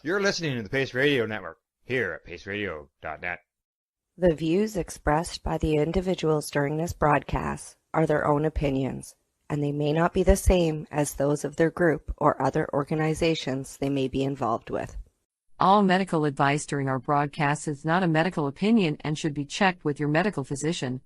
You're listening to the Pace Radio Network here at paceradio.net. The views expressed by the individuals during this broadcast are their own opinions, and they may not be the same as those of their group or other organizations they may be involved with. All medical advice during our broadcast is not a medical opinion and should be checked with your medical physician.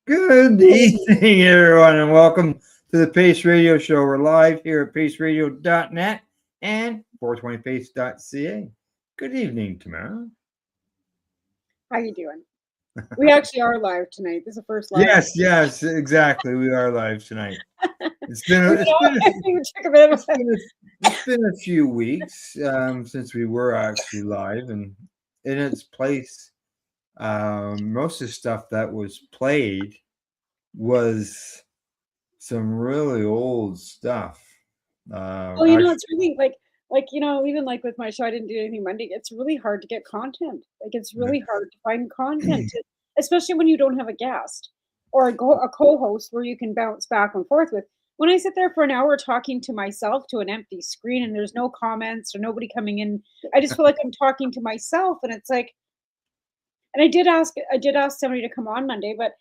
Good evening, everyone, and welcome to the Pace Radio Show. We're live here at paceradio.net and 420pace.ca. Good evening, Tamara. How you doing? We actually are live tonight. This is the first live. Yes, exactly. We are live tonight. It's been a few weeks since we were actually live, and in its place, most of the stuff that was played was some really old stuff. Well, you know, it's really like even like with my show, I didn't do anything Monday. It's really hard to get content. Like it's really hard to find content, especially when you don't have a guest or a co-host where you can bounce back and forth with. When I sit there for an hour talking to myself to an empty screen and there's no comments or nobody coming in, I just feel like I'm talking to myself, and it's like. And I did ask somebody to come on Monday, but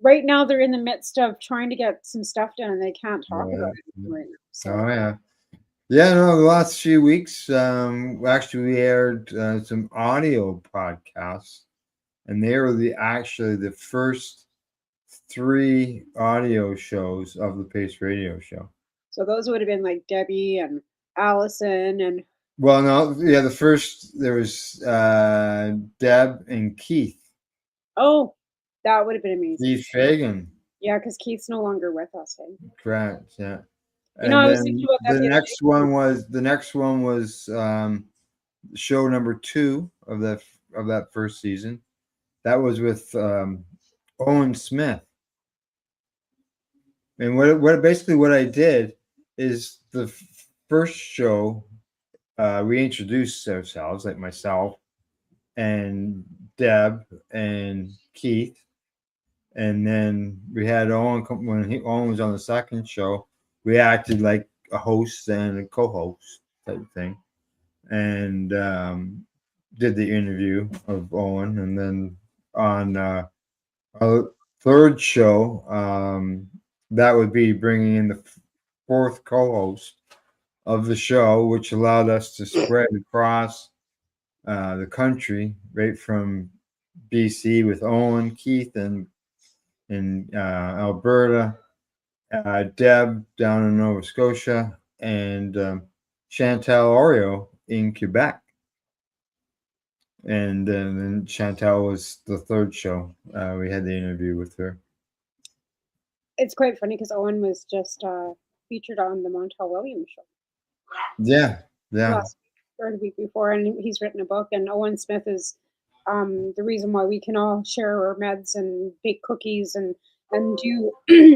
right now they're in the midst of trying to get some stuff done and they can't talk about it right now. So. Oh yeah. Yeah, no, the last few weeks, actually we aired some audio podcasts, and they were actually the first 3 audio shows of the Pace Radio Show. So those would have been like Debbie and Allison and. Well, no, yeah, there was Deb and Keith. Oh, that would have been amazing. Keith Fagan. Yeah, because Keith's no longer with us. Hey? Correct. Yeah. You know, I was thinking about that. The next one was show number 2 of that first season. That was with Owen Smith. And what I did is the first show. We introduced ourselves, like myself and Deb and Keith, and then we had Owen. When Owen was on the second show, we acted like a host and a co-host type of thing, and did the interview of Owen. And then on our third show, that would be bringing in the 4th co-host of the show, which allowed us to spread across the country, right from BC with Owen, Keith, and in Alberta, Deb down in Nova Scotia, and Chantal Oreo in Quebec. And then Chantal was the 3rd show. We had the interview with her. It's quite funny because Owen was just featured on the Montel Williams show. Yeah. Last week or the week before, and he's written a book. And Owen Smith is the reason why we can all share our meds and bake cookies and do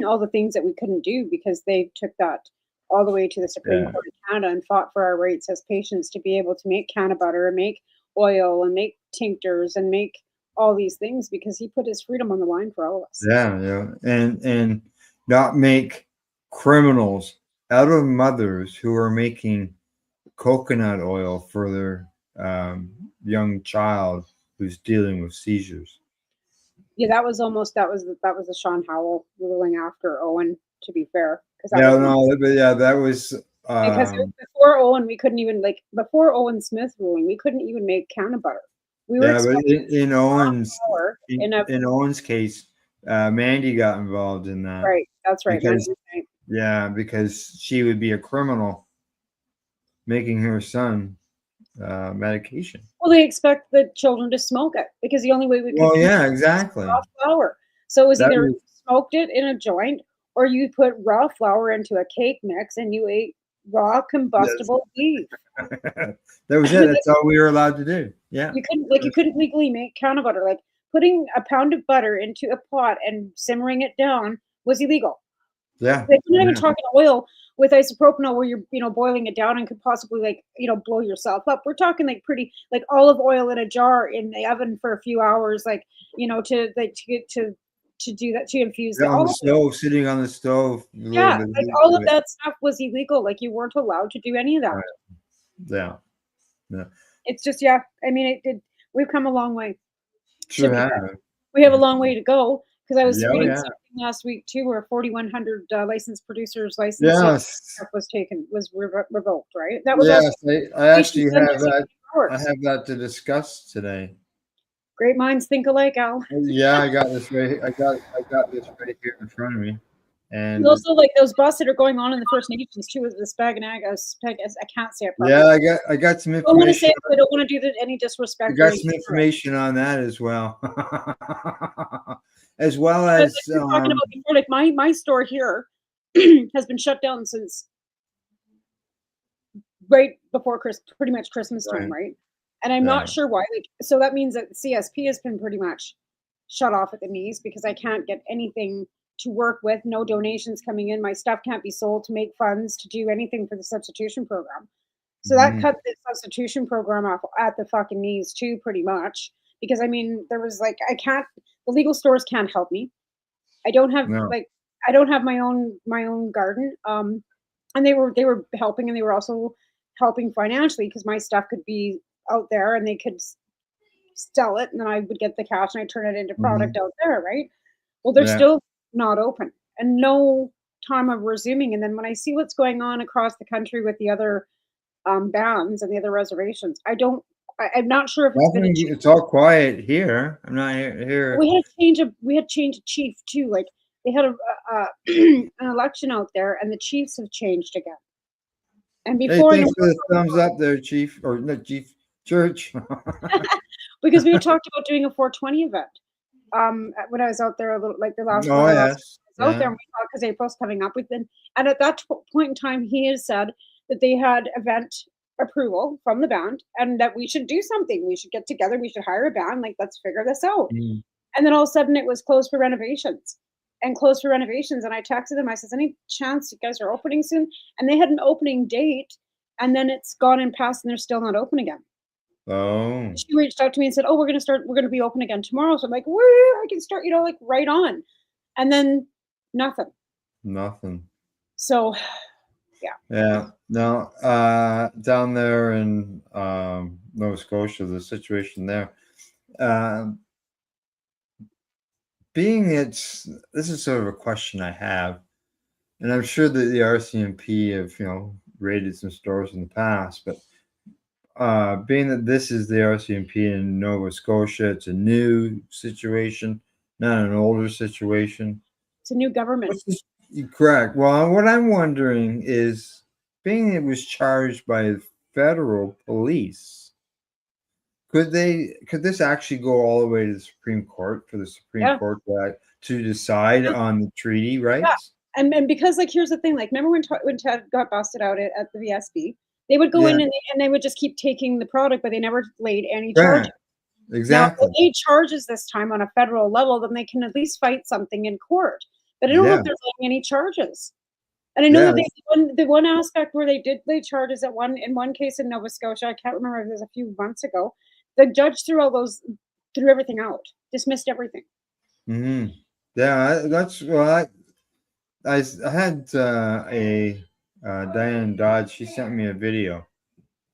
all the things that we couldn't do, because they took that all the way to the Supreme Court of Canada and fought for our rights as patients to be able to make canna butter and make oil and make tinctures and make all these things, because he put his freedom on the line for all of us. Yeah, and not make criminals out of mothers who are making coconut oil for their young child who's dealing with seizures. Yeah, that was the Sean Howell ruling after Owen, to be fair. That was because before Owen, we couldn't even before Owen Smith ruling, we couldn't even make canna butter. We were but in Owen's case, Mandy got involved in that. Right, that's right. Because she would be a criminal making her son medication. Well, they expect the children to smoke it, because the only way we could exactly. Raw flour. So it was either you smoked it in a joint, or you put raw flour into a cake mix and you ate raw combustible beef. That was it. That's all we were allowed to do. Yeah. You couldn't legally make canna butter. Like putting a pound of butter into a pot and simmering it down was illegal. Yeah. Like, you're not even talking oil with isopropyl where you're boiling it down and could possibly blow yourself up. We're talking like pretty like olive oil in a jar in the oven for a few hours, to do that, to infuse the on olive the stove, oil. sitting on the stove. Yeah, like all of that stuff was illegal. Like you weren't allowed to do any of that. Right. Yeah. It's just we've come a long way. Sure have. We have a long way to go. Because I was reading something last week too, where 4,100 licensed producers' licenses was revoked. Right? That was I actually have that. I have that to discuss today. Great minds think alike, Al. Yeah, I got this right. I got this right here in front of me. And also, like those busts that are going on in the First Nations too, with the Spaganaga. I can't say it properly. Yeah, I got some information. I want to say I don't want to do any disrespect. I got some information on that as well. As well as talking about before, like my store here has been shut down since right before pretty much Christmas time, right? And I'm not sure why. Like, so that means that CSP has been pretty much shut off at the knees because I can't get anything to work with. No donations coming in. My stuff can't be sold to make funds to do anything for the substitution program. So that cut the substitution program off at the fucking knees too, pretty much. Because I mean, there was like the legal stores can't help me. I don't have I don't have my own garden. And they were helping, and they were also helping financially because my stuff could be out there and they could sell it, and then I would get the cash and I turn it into product out there, right? Well, they're still not open and no time of resuming. And then when I see what's going on across the country with the other bands and the other reservations, I'm not sure if it's all quiet here. I'm not here. We had change of chief too. Like they had an election out there, and the chiefs have changed again. And before, thanks for the thumbs up there, Chief, or not Chief Church. Because we talked about doing a 420 event. When I was out there a little, like the last one, I was out there, and we thought because April's coming up with it. And at that point in time, he has said that they had event approval from the band and that we should do something. We should get together. We should hire a band. Like, let's figure this out. And then all of a sudden it was closed for renovations. And I texted them. I said, any chance you guys are opening soon? And they had an opening date, and then it's gone and passed and they're still not open again. Oh. She reached out to me and said, we're going to be open again tomorrow. So I'm like, woo, I can start, like right on. And then nothing. So yeah. No, down there in Nova Scotia, the situation there, this is sort of a question I have, and I'm sure that the RCMP have, raided some stores in the past, but being that this is the RCMP in Nova Scotia, it's a new situation, not an older situation. It's a new government. Correct. Well, what I'm wondering is, being it was charged by federal police, could this actually go all the way to the Supreme Court for the Supreme Court to decide on the treaty rights? Yeah. And because, like, here's the thing, like, remember when Ted got busted out at the VSB, they would go in and they would just keep taking the product, but they never laid any charges. Exactly. Now, if they laid charges this time on a federal level, then they can at least fight something in court. But I don't know if they're laying any charges. And I know that the one aspect where they did lay charges in one case in Nova Scotia, I can't remember if it was a few months ago, the judge threw everything out, dismissed everything. Yeah, I had Diane Dodge. She sent me a video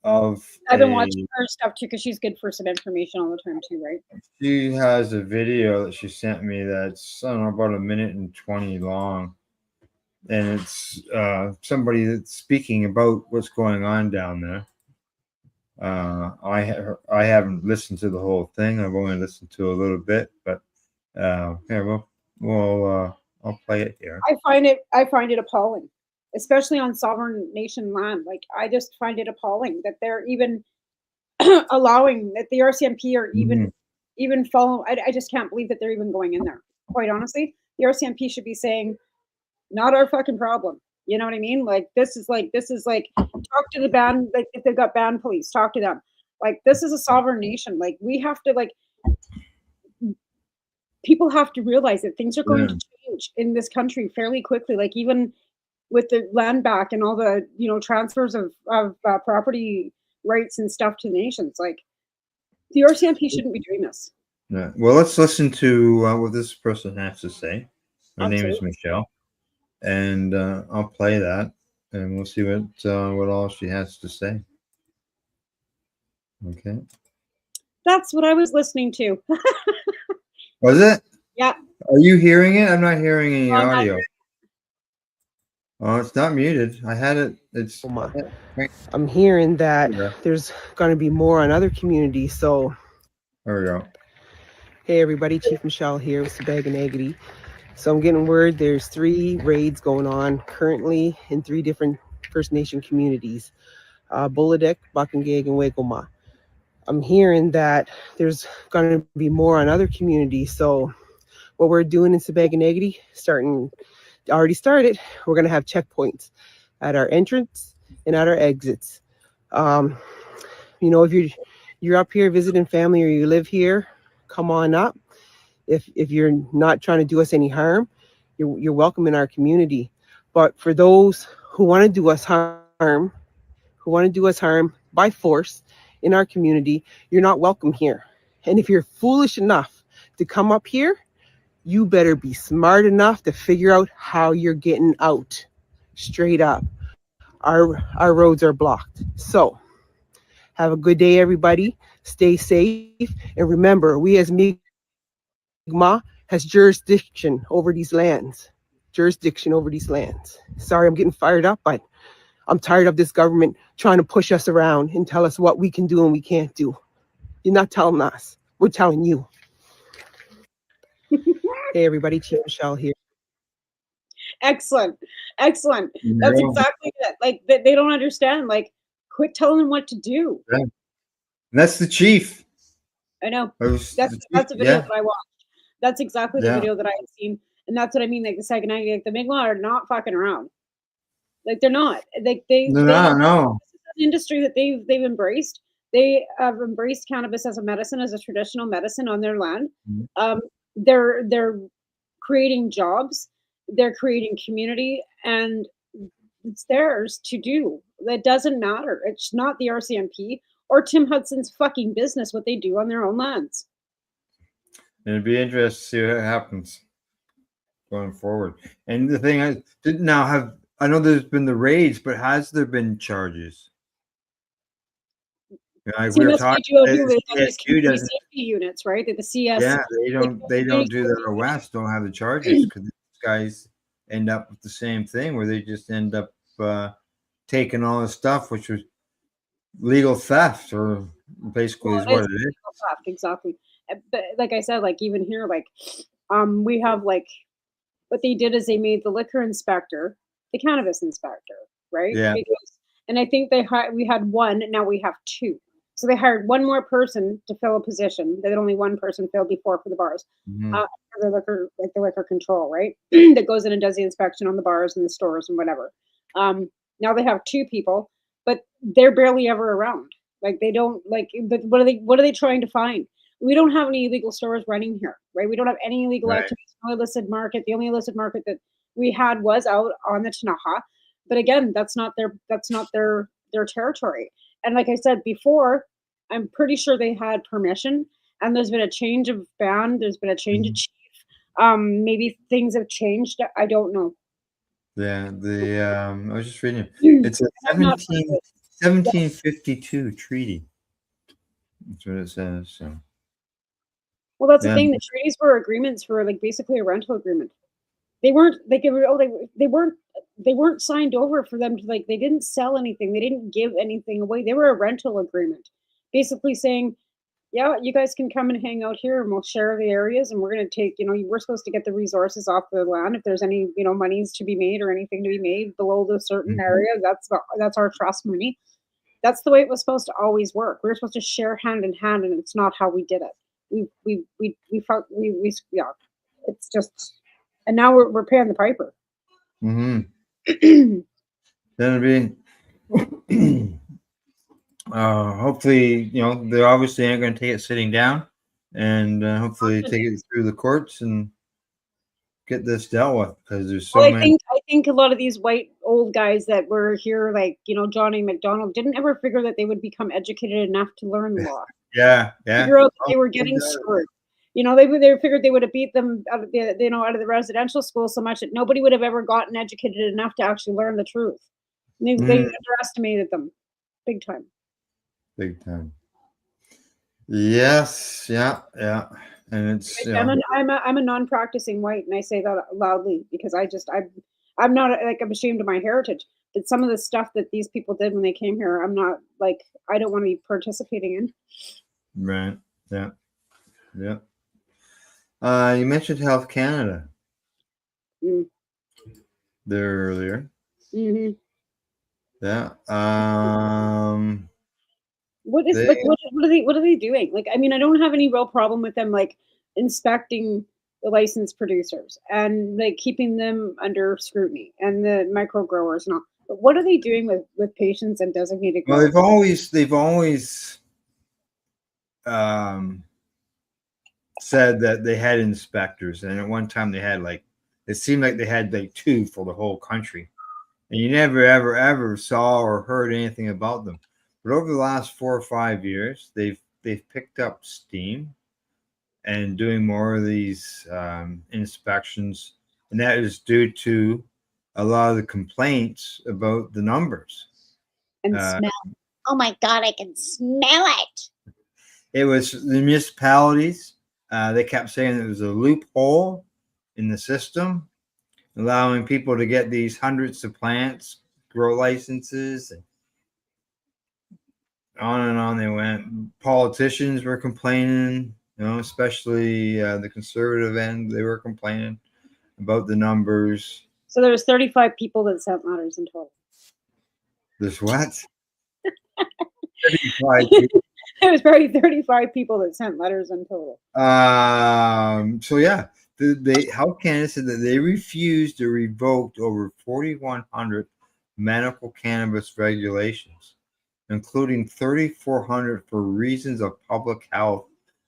of. I've been watching her stuff too because she's good for some information all the time too, right? She has a video that she sent me that's about 1 minute and 20 long, and it's somebody that's speaking about what's going on down there. I haven't listened to the whole thing. I've only listened to a little bit, but I'll play it here. I find it appalling, especially on sovereign nation land. Like, I just find it appalling that they're even allowing that the RCMP are even follow. I just can't believe that they're even going in there. Quite honestly, the RCMP should be saying, "Not our fucking problem." You know what I mean? Like, this is like talk to the band. Like, if they've got band police, talk to them. Like, this is a sovereign nation. Like, we have to, like, people have to realize that things are going to change in this country fairly quickly. Like even with the land back and all the, you know, transfers of property rights and stuff to the nations, like the RCMP shouldn't be doing this. Yeah. Well, let's listen to what this person has to say. Her name is Absolutely. Michelle, and I'll play that, and we'll see what all she has to say. Okay. That's what I was listening to. Was it? Yeah. Are you hearing it? I'm not hearing any I'm not audio. Oh, it's not muted. I had it. It's. I'm hearing that Yeah. there's going to be more on other communities. So, There we go. hey everybody, Chief Michelle here with Sabaganagity. So I'm getting word there's 3 raids going on currently in 3 different First Nation communities, Bulladek, Bakangag, and Wekoma. I'm hearing that there's going to be more on other communities. So what we're doing in Sabaganagity, already started, we're going to have checkpoints at our entrance and at our exits. You know, if you're up here visiting family or you live here, come on up. If you're not trying to do us any harm, you're welcome in our community. But for those who want to do us harm by force in our community, you're not welcome here. And if you're foolish enough to come up here, you better be smart enough to figure out how you're getting out. Straight up. Our roads are blocked. So have a good day, everybody. Stay safe. And remember, we as Mi'kmaq has jurisdiction over these lands. Sorry, I'm getting fired up, but I'm tired of this government trying to push us around and tell us what we can do and we can't do. You're not telling us. We're telling you. Hey, everybody. Chief Michelle here. Excellent. Excellent. That's exactly it. Like, they don't understand. Like, quit telling them what to do. Yeah. And that's the chief. I know. That's a video that I watched. That's exactly the video that I had seen. And that's what I mean. Like, the second night, like, the Mi'kmaq are not fucking around. Like, they're not. Like, no. This is an industry that they've embraced. They have embraced cannabis as a medicine, as a traditional medicine on their land. Mm-hmm. They're creating jobs. They're creating community, and it's theirs to do. That doesn't matter. It's not the RCMP or Tim Hudson's fucking business what they do on their own lands. It'd be interesting to see what happens going forward. And the thing I know there's been the raids, but has there been charges? Like we were talking, the CSU safety units, right? The CS. Yeah, they don't do that. Or West don't have the charges because these guys end up with the same thing where they just end up taking all the stuff, which was legal theft, or basically is what it is. Theft, exactly. But like I said, like even here, like we have like what they did is they made the liquor inspector the cannabis inspector, right? Yeah. And I think we had one, now we have 2. So they hired one more person to fill a position that only one person filled before for the bars, for the liquor control, right? That goes in and does the inspection on the bars and the stores and whatever. Now they have 2 people, but they're barely ever around. Like they don't like. But what are they trying to find? We don't have any illegal stores running here, right? We don't have any illegal activities. No illicit market. The only illicit market that we had was out on the Tanaha, but again, that's not their territory. And like I said before, I'm pretty sure they had permission, and there's been a change of band. There's been a change of chief. Maybe things have changed. I don't know. Yeah, I was just reading it. It's a 1752 treaty. That's what it says. So. Well, that's the thing. The treaties were agreements for like basically a rental agreement. They weren't like they weren't signed over for them to like. They didn't sell anything. They didn't give anything away. They were a rental agreement, basically saying, yeah, you guys can come and hang out here and we'll share the areas and we're going to take, we're supposed to get the resources off the land. If there's any, monies to be made or anything to be made below the certain area, that's our trust money. That's the way it was supposed to always work. We were supposed to share hand in hand, and it's not how we did it. It's just, and now we're paying the piper. Then it'll be, hopefully, they obviously aren't going to take it sitting down. and hopefully take it through the courts and get this dealt with, because there's so Well, many. I think a lot of these white old guys that were here, like, you know, Johnny McDonald, didn't ever figure that they would become educated enough to learn the law. Yeah. Figure out that they were getting screwed. You know, they figured they would have beat them out of the, you know, out of the residential school so much that nobody would have ever gotten educated enough to actually learn the truth. They underestimated them big time. Big time. Yes. Yeah. And it's, you know, I'm a non-practicing white, and I say that loudly because I'm not, like, I'm ashamed of my heritage. But some of the stuff that these people did when they came here, I'm not, like, I don't want to be participating in. Right. Yeah. You mentioned Health Canada there earlier. Mm-hmm. Yeah. What are they doing? Like, I mean, I don't have any real problem with them, like, inspecting the licensed producers and, like, keeping them under scrutiny, and the micro growers and all. But what are they doing with patients and designated growers? Well, they've always said that they had inspectors, and at one time they had, like, it seemed like they had like 2 for the whole country, and you never ever saw or heard anything about them. But over the last 4 or 5 years, they've picked up steam and doing more of these inspections, and that is due to a lot of the complaints about the numbers and smell. Oh my God, I can smell it. It was the municipalities. They kept saying it was a loophole in the system, allowing people to get these hundreds of plants, grow licenses, and on they went. Politicians were complaining, you know, especially the conservative end. They were complaining about the numbers. So there was 35 people that sent letters in total. There's what? 35 people. It was probably 35 people that sent letters in total. So yeah, the Health Canada said that they refused or revoked over 4,100 medical cannabis regulations, including 3,400 for reasons of public health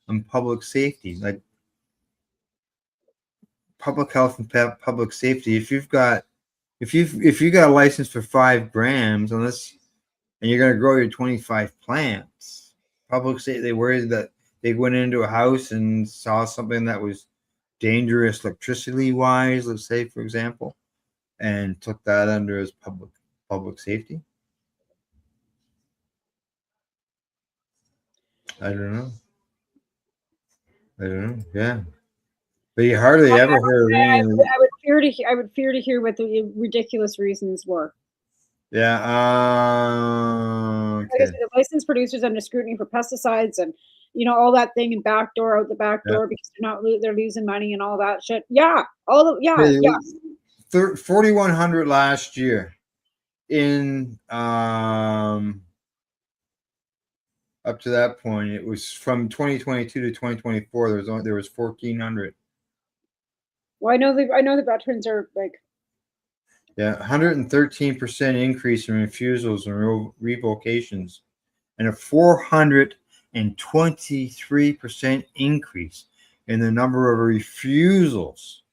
and public safety. Like public health and public safety. If you got a license for 5 grams, and you're going to grow your 25 plants. Public safety, they worried that they went into a house and saw something that was dangerous electricity wise, let's say, for example, and took that under as public safety. I don't know. Yeah, but you hardly ever heard I would fear to hear what the ridiculous reasons were. Yeah. Okay. Like I said, the licensed producers under scrutiny for pesticides and, you know, all that thing, and backdoor out the back door because they're losing money and all that shit. Yeah, 4,100 last year. In up to that point, it was from 2022 to 2024. There was 1,400. Well, I know the veterans are like. Yeah, 113% increase in refusals and revocations, and a 423% increase in the number of refusals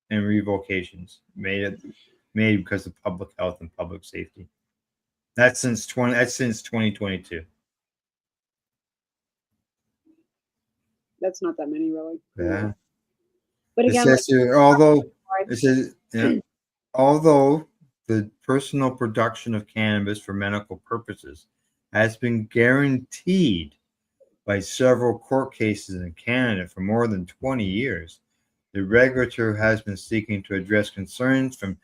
and revocations made because of public health and public safety. That's since 2022. That's not that many, really. Yeah. But again, it says, although the personal production of cannabis for medical purposes has been guaranteed by several court cases in Canada for more than 20 years, the regulator has been seeking to address concerns from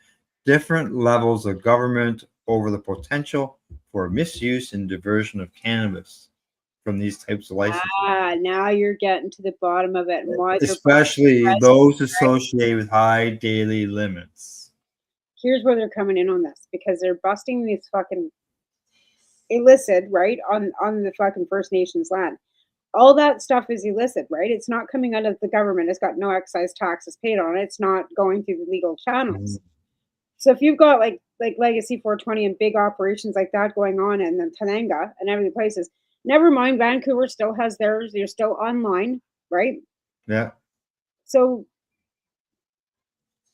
different levels of government over the potential for misuse and diversion of cannabis from these types of licenses. Now you're getting to the bottom of it. And why especially those associated with high daily limits. Here's where they're coming in on this, because they're busting these fucking illicit, right, on the fucking First Nations land. All that stuff is illicit, right? It's not coming out of the government. It's got no excise taxes paid on it. It's not going through the legal channels. So if you've got like Legacy 420 and big operations like that going on in the Tananga and every places, never mind, Vancouver still has theirs. You're still online. right? Yeah. So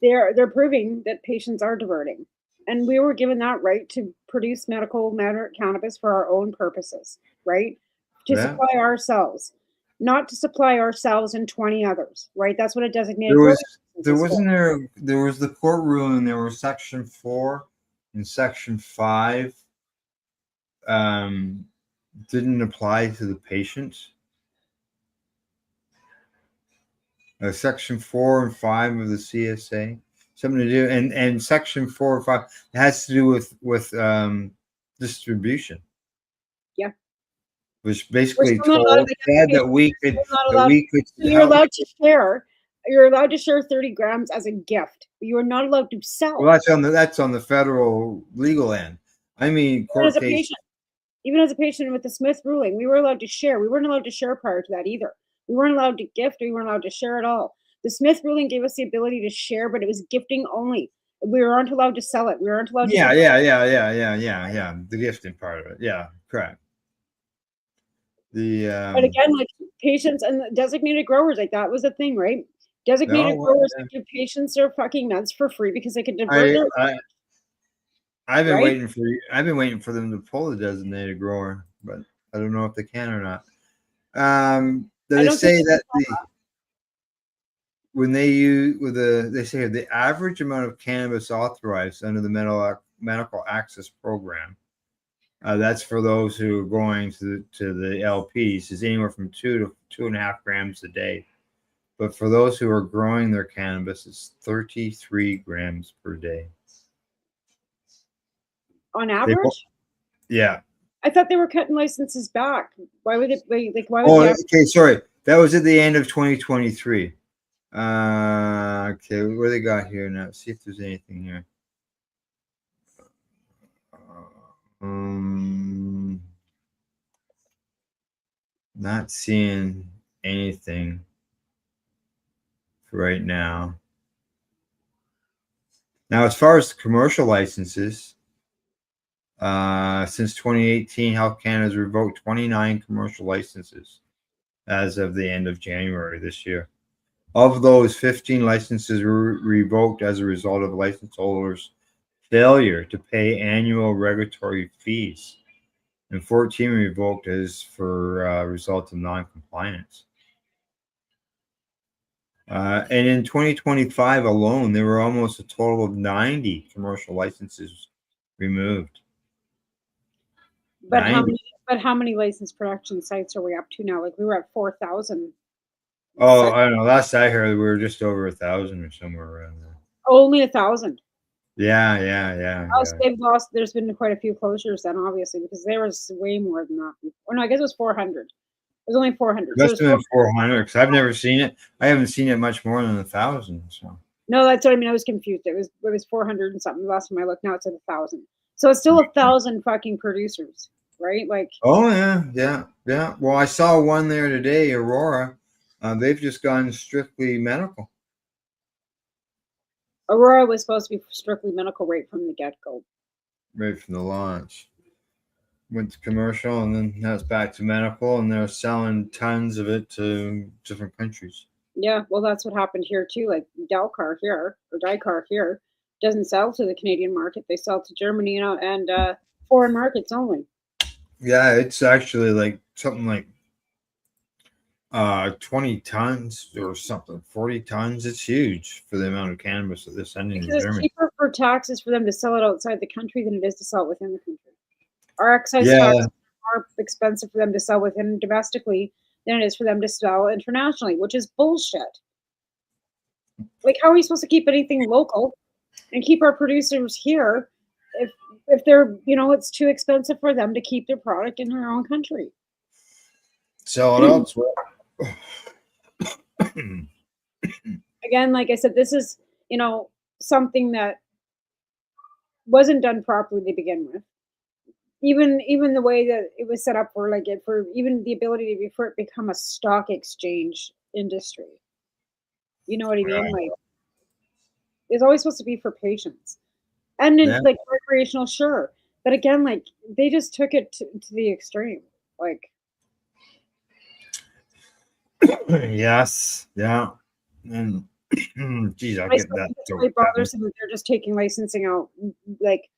they're proving that patients are diverting. And we were given that right to produce medical matter cannabis for our own purposes, right? To Yeah. supply ourselves, not to supply ourselves and 20 others, right? That's what a designated There grower was license there is wasn't for. there was the court ruling. There was Section 4 and Section 5 didn't apply to the patients. Section 4 and 5 of the CSA, something to do, and Section 4 or 5 has to do with distribution, Yeah. which We're basically still not allowed told to Dad get that we we're could still not allowed. So you're help. allowed to share. You're allowed to share 30 grams as a gift, but you are not allowed to sell. Well, that's on the federal legal end. I mean, Even as court a case. patient, even as a patient with the Smith ruling, we were allowed to share. We weren't allowed to share prior to that either. We weren't allowed to gift. We weren't allowed to share at all. The Smith ruling gave us the ability to share, but it was gifting only. We weren't allowed to sell it. We weren't allowed to. Yeah. The gifting part of it. Yeah, correct. But again, like patients and designated growers, like that was the thing, right? Designated growers could give patients their fucking meds for free because they could divert their. I've been waiting for them to pull the designated grower, but I don't know if they can or not. They say that when they use they say the average amount of cannabis authorized under the medical access program, that's for those who are going to the LPs, is anywhere from 2 to 2.5 grams a day. But for those who are growing their cannabis, it's 33 grams per day. On average? Yeah. I thought they were cutting licenses back. Why would it be like? Why would? Oh, okay. Sorry, that was at the end of 2023. Okay, what do they got here now? Let's see if there's anything here. Not seeing anything right now. Now, as far as the commercial licenses, since 2018, Health Canada has revoked 29 commercial licenses as of the end of January this year. Of those, 15 licenses were revoked as a result of license holders' failure to pay annual regulatory fees, and 14 revoked as for result of non-compliance. And in 2025 alone, there were almost a total of 90 commercial licenses removed. But 90. how many licensed production sites are we up to now? Like we were at 4,000. Oh, I don't know. Last I heard, we were just over 1,000 or somewhere around there. Only 1,000. Yeah. So they've lost. There's been quite a few closures then, obviously, because there was way more than that. Or no, I guess it was 400. It was only 400. Must have been 400 because I've never seen it. I haven't seen it much more than 1,000. So. No, that's what I mean. I was confused. It was 400 and something. The last time I looked, now it's at 1,000. So it's still 1,000 fucking producers, right? Like. Oh yeah. Well, I saw one there today, Aurora. They've just gone strictly medical. Aurora was supposed to be strictly medical right from the get-go. Right from the launch. Went to commercial, and then now it's back to medical, and they're selling tons of it to different countries. Yeah, well, that's what happened here too. Like Dykar here doesn't sell to the Canadian market. They sell to Germany, and foreign markets only. Yeah, it's actually like something like 20 tons or something, 40 tons. It's huge for the amount of cannabis that they're sending to Germany. It's cheaper for taxes for them to sell it outside the country than it is to sell it within the country. Our excise taxes are more expensive for them to sell within domestically than it is for them to sell internationally, which is bullshit. Like, how are we supposed to keep anything local and keep our producers here if they're, it's too expensive for them to keep their product in their own country? Sell it elsewhere. Again, like I said, this is, something that wasn't done properly to begin with. Even the way that it was set up for even the ability for it become a stock exchange industry. You know what I mean? Right. Like, it's always supposed to be for patients. And like recreational, sure. But again, like they just took it to the extreme. Like Yes. Yeah. And geez, I'll get that. It bothers them that they're just taking licensing out. Like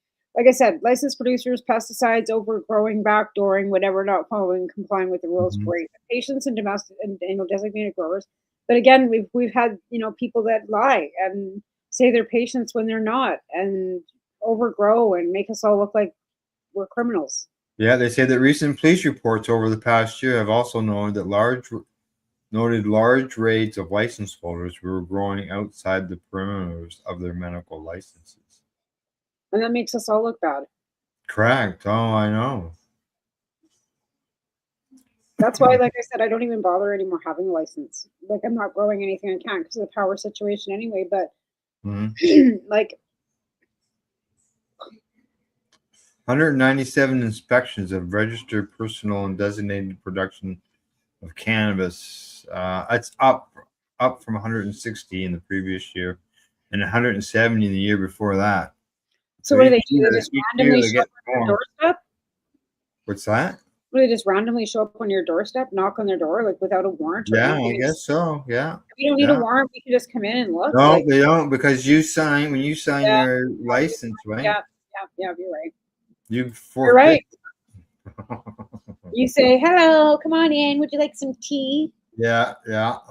I said, licensed producers, pesticides, overgrowing, backdooring, whatever, not following, complying with the rules. Great. Patients and domestic and designated growers. But again, we've had people that lie and say they're patients when they're not, and overgrow and make us all look like we're criminals. Yeah, they say that recent police reports over the past year have also noted large raids of license holders who were growing outside the perimeters of their medical licenses. And that makes us all look bad. Correct. Oh, I know. That's why, like I said, I don't even bother anymore having a license. Like, I'm not growing anything I can because of the power situation anyway. But like 197 inspections of registered personal and designated production of cannabis. That's up from 160 in the previous year and 170 in the year before that. So what do they do? They just randomly show up on your doorstep? What's that? What, do they just randomly show up on your doorstep, knock on their door, like without a warrant? Yeah, I guess so. Yeah. If you don't need a warrant, we can just come in and look. No, they don't, because when you sign your license, right? Yeah, you're right. You're right. You say, hello, come on in. Would you like some tea? Yeah.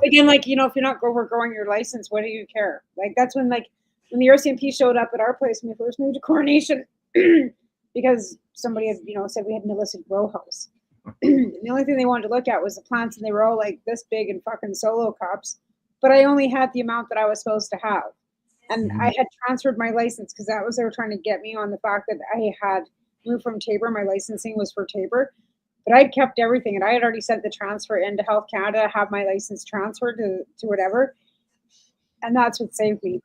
Again, like, if you're not growing your license, what do you care? Like, that's when the RCMP showed up at our place when we first moved to Coronation because somebody had, said we had an illicit grow house. The only thing they wanted to look at was the plants, and they were all like this big and fucking solo cups. But I only had the amount that I was supposed to have. And I had transferred my license because that was, they were trying to get me on the fact that I had moved from Tabor. My licensing was for Tabor. But I'd kept everything, and I had already sent the transfer into Health Canada, have my license transferred to whatever. And that's what saved me.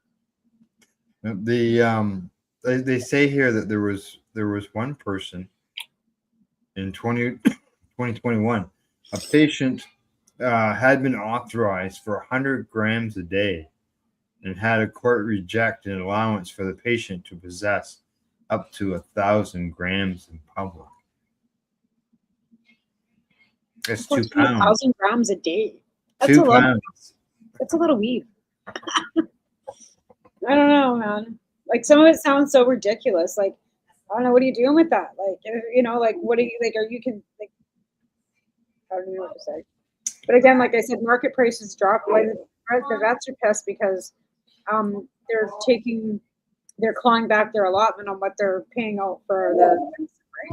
They say here that there was one person in 2021, a patient had been authorized for 100 grams a day and had a court reject an allowance for the patient to possess up to 1,000 grams in public. That's 2 pounds. 1,000 grams a day. That's 2 pounds. That's a lot of weed. I don't know, man. Like, some of it sounds so ridiculous. Like, I don't know, what are you doing with that? Like, like, what are you, like, I don't know what to say. But again, like I said, market prices dropped. Like, the vets are pissed because they're clawing back their allotment on what they're paying out for the right?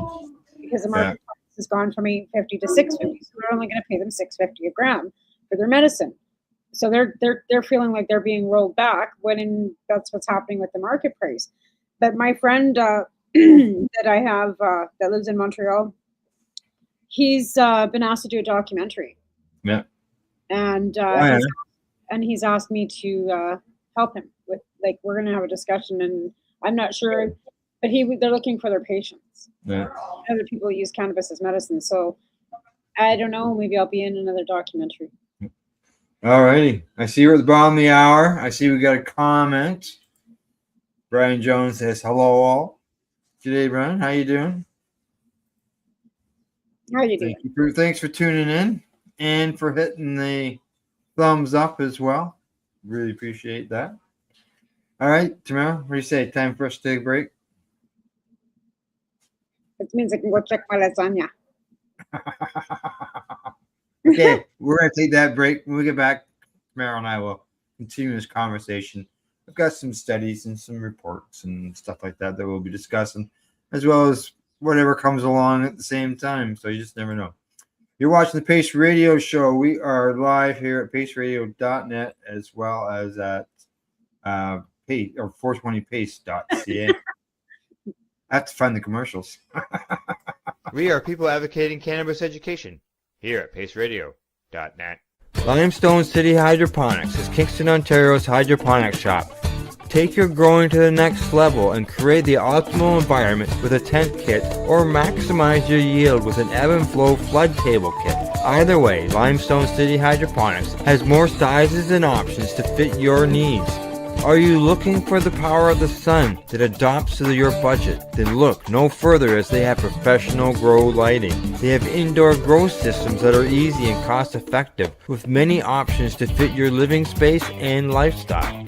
Because the market price has gone from $8.50 to $6.50, so we're only going to pay them $6.50 a gram for their medicine. So they're feeling like they're being rolled back when that's what's happening with the market price. But my friend that I have that lives in Montreal, he's been asked to do a documentary. Yeah. And he's asked me to help him with, like, we're going to have a discussion, and I'm not sure, but they're looking for their patients. Yeah. Other people use cannabis as medicine, so I don't know. Maybe I'll be in another documentary. All righty. I see we're at the bottom of the hour. I see we got a comment. Brian Jones says, hello all. G'day, Brian. How you doing? How you doing? Thanks for tuning in and for hitting the thumbs up as well. Really appreciate that. All right, Tamara, what do you say? Time for us to take a break? It means I can go check my lasagna. Okay, we're going to take that break. When we get back, Tamara and I will continue this conversation. I've got some studies and some reports and stuff like that we'll be discussing, as well as whatever comes along at the same time. So you just never know. You're watching the Pace Radio Show. We are live here at paceradio.net, as well as at 420pace.ca. I have to find the commercials. We are people advocating cannabis education here at paceradio.net. Limestone City Hydroponics is Kingston, Ontario's hydroponics shop. Take your growing to the next level and create the optimal environment with a tent kit, or maximize your yield with an ebb and flow flood table kit. Either way, Limestone City Hydroponics has more sizes and options to fit your needs. Are you looking for the power of the sun that adapts to your budget? Then look no further, as they have professional grow lighting. They have indoor grow systems that are easy and cost effective, with many options to fit your living space and lifestyle.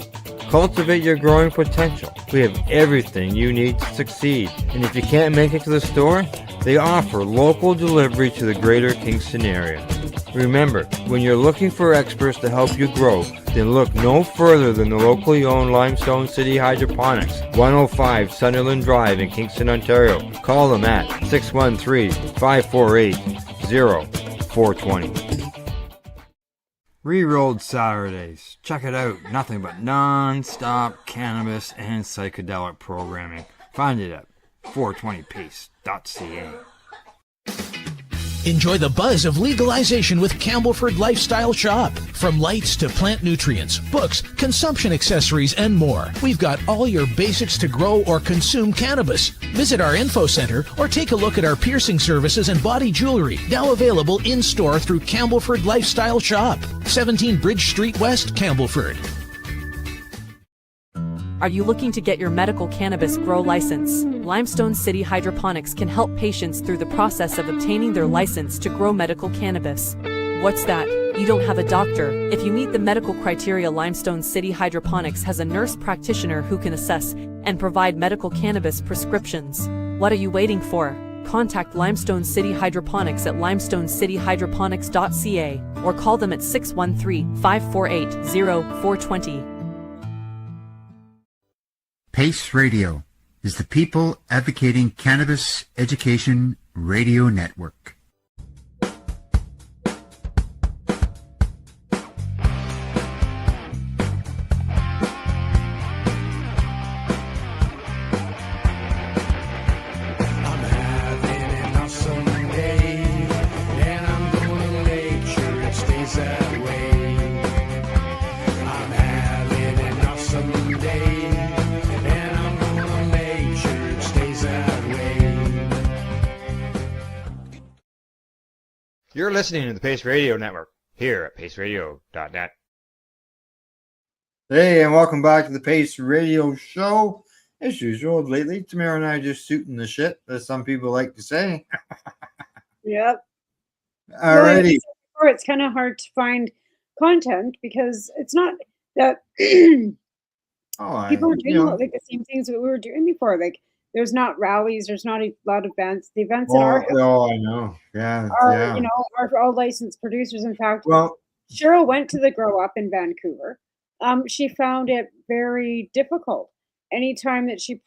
Cultivate your growing potential. We have everything you need to succeed. And if you can't make it to the store, they offer local delivery to the greater Kingston area. Remember, when you're looking for experts to help you grow, then look no further than the locally owned Limestone City Hydroponics, 105 Sunderland Drive in Kingston, Ontario. Call them at 613-548-0420. Rerolled Saturdays. Check it out. Nothing but non-stop cannabis and psychedelic programming. Find it at 420pace.ca. Enjoy the buzz of legalization with Campbellford Lifestyle Shop. From lights to plant nutrients, books, consumption accessories, and more. We've got all your basics to grow or consume cannabis. Visit our info center or take a look at our piercing services and body jewelry, now available in-store through Campbellford Lifestyle Shop. 17 Bridge Street West, Campbellford. Are you looking to get your medical cannabis grow license? Limestone City Hydroponics can help patients through the process of obtaining their license to grow medical cannabis. What's that? You don't have a doctor. If you meet the medical criteria, Limestone City Hydroponics has a nurse practitioner who can assess and provide medical cannabis prescriptions. What are you waiting for? Contact Limestone City Hydroponics at limestonecityhydroponics.ca or call them at 613-548-0420. PACE Radio is the People Advocating Cannabis Education Radio Network. You're listening to the Pace Radio Network here at paceradio.net. Hey, and welcome back to the Pace Radio Show. As usual, lately, Tamara and I are just shooting the shit, as some people like to say. Yep. Alrighty. Well, it's kind of hard to find content because it's not that people are doing like the same things that we were doing before. Like, there's not rallies, there's not a lot of events. The events that are I know. Yeah. are all licensed producers. In fact, well, Cheryl went to the Grow Up in Vancouver. She found it very difficult. Anytime that she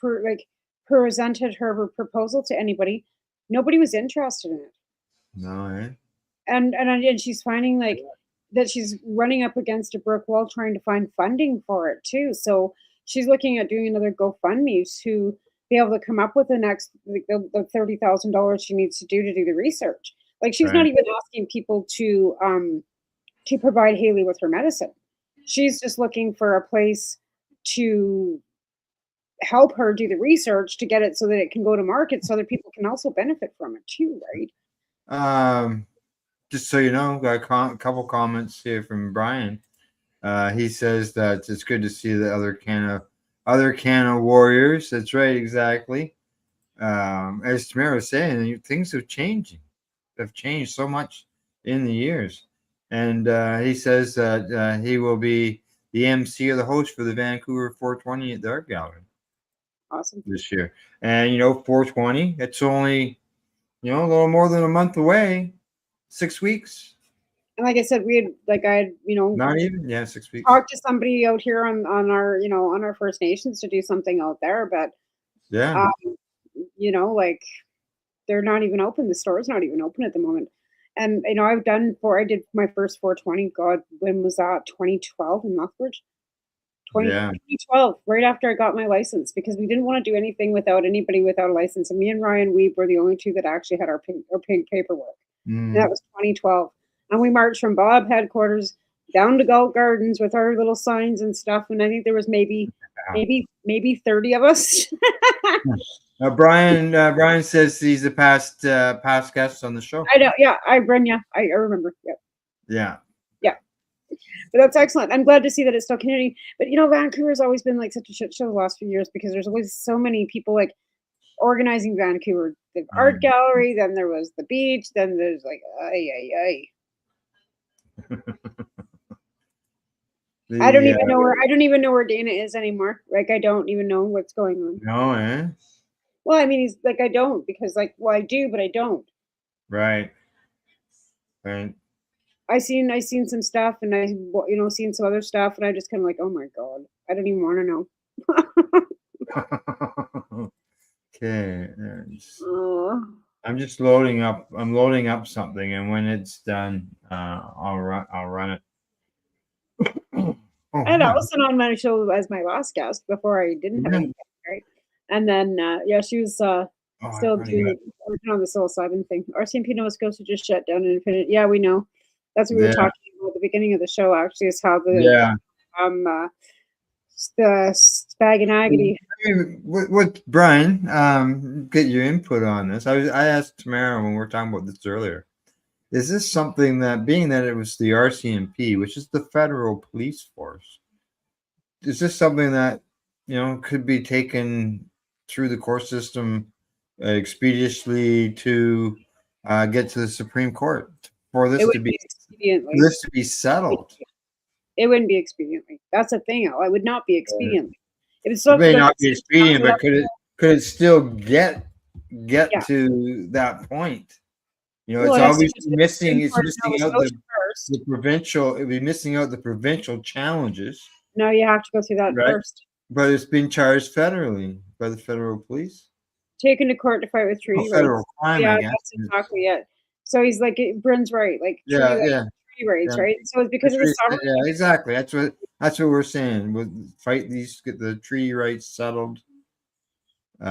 presented her proposal to anybody, nobody was interested in it. No, eh? And she's finding that she's running up against a brick wall trying to find funding for it too. So she's looking at doing another GoFundMe to be able to come up with the next the $30,000 she needs to do the research. Like, she's not even asking people to provide Haley with her medicine. She's just looking for a place to help her do the research to get it so that it can go to market so other people can also benefit from it too, right? Just so you know, got a couple comments here from Brian. He says that it's good to see the other Canna warriors. That's right, exactly. As Tamara was saying, things have changed so much in the years. And he says that he will be the MC or the host for the Vancouver 420 at the Art Gallery. Awesome. This year. And 420, it's only a little more than a month away. 6 weeks. And like I said, not even 6 weeks. Talked to somebody out here on our on our First Nations to do something out there, but they're not even open. The store's not even open at the moment. And I did my first 420. God, when was that? 2012 in Lethbridge. 2012, right after I got my license, because we didn't want to do anything without anybody without a license. And me and Ryan Weeb were the only two that actually had our pink paperwork. And that was 2012. And we marched from Bob headquarters down to Galt Gardens with our little signs and stuff. And I think there was maybe 30 of us. Brian says he's a past guest on the show. I know. Yeah, I remember. Yep. Yeah. Yeah. But that's excellent. I'm glad to see that it's still continuing. But Vancouver's always been like such a shit show the last few years because there's always so many people like organizing Vancouver. The art gallery, then there was the beach, then there's like ay. I don't even know where Dana is anymore. Like I don't even know what's going on. No, eh? Well, I mean, he's like I don't because like I do, but I don't. Right. I seen some stuff, and I seen some other stuff, and I just kind of like, oh my god, I don't even want to know. Okay. I'm just loading up. I'm loading up something, and when it's done, I'll run it. I had Allison on my show as my last guest before I didn't have anything, right? And then she was still working on the psilocybin thing. RCMP Nova Scotia just shut down Infinite. Yeah, we know. That's what we were talking about at the beginning of the show. Actually, is how the spag and agony. What Brian? Get your input on this. I asked Tamara when we were talking about this earlier. Is this something that, being that it was the RCMP, which is the federal police force, is this something that could be taken through the court system expeditiously to get to the Supreme Court for this to be settled? It wouldn't be expediently. That's the thing. It would not be expediently. It may not be expedient, but could it still get to that point? It's always missing. It's missing out the provincial. It'd be missing out the provincial challenges. No, you have to go through that first. But it's been charged federally by the federal police. Taken to court to fight with treaty rights. Federal crime. Yeah, that's exactly it. So he's like, Bryn's right. Like treaty rights, right? So it's because of the sovereignty. Yeah, exactly. That's what we're saying. We'll fight get the treaty rights settled.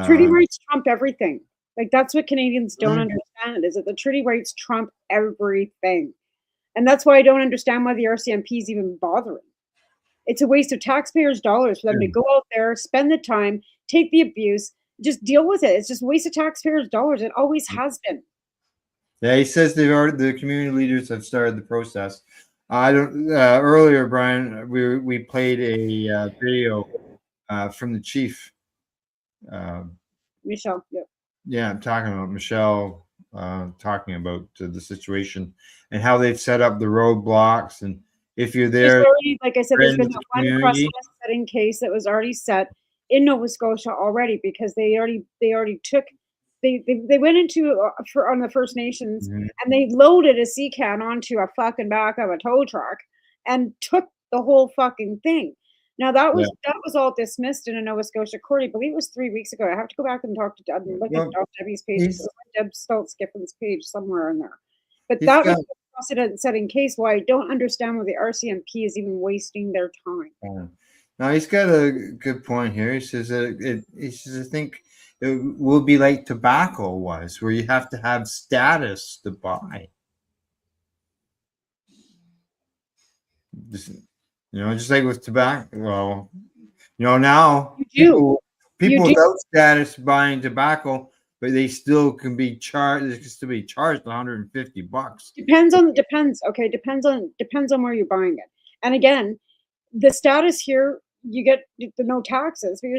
Treaty rights trump everything. Like that's what Canadians don't understand, is that the treaty rights trump everything. And that's why I don't understand why the RCMP is even bothering. It's a waste of taxpayers' dollars for them to go out there, spend the time, take the abuse, just deal with it. It's just a waste of taxpayers' dollars. It always has been. Yeah, he says the community leaders have started the process. Earlier, Brian, we played a video from the chief. Michelle, yep. Yeah, I'm talking about Michelle, talking about the situation and how they've set up the roadblocks. And if you're there, like I said, there's been that one precedent-setting case that was already set in Nova Scotia already, because they already took, they went into on the First Nations and they loaded a sea can onto a fucking back of a tow truck and took the whole fucking thing. Now that was all dismissed in a Nova Scotia court. I believe it was 3 weeks ago. I have to go back and talk to Deb and look at Debbie's page. Deb Stoltz-Giffin's page somewhere in there. But that was a precedent-setting case. Why I don't understand why the RCMP is even wasting their time. Now he's got a good point here. He says that I think it will be like tobacco was, where you have to have status to buy. Just like with tobacco. Well, now people without status buying tobacco, but they still can be charged. They can still be charged $150. Depends on where you're buying it. And again, the status here, you get the no taxes, but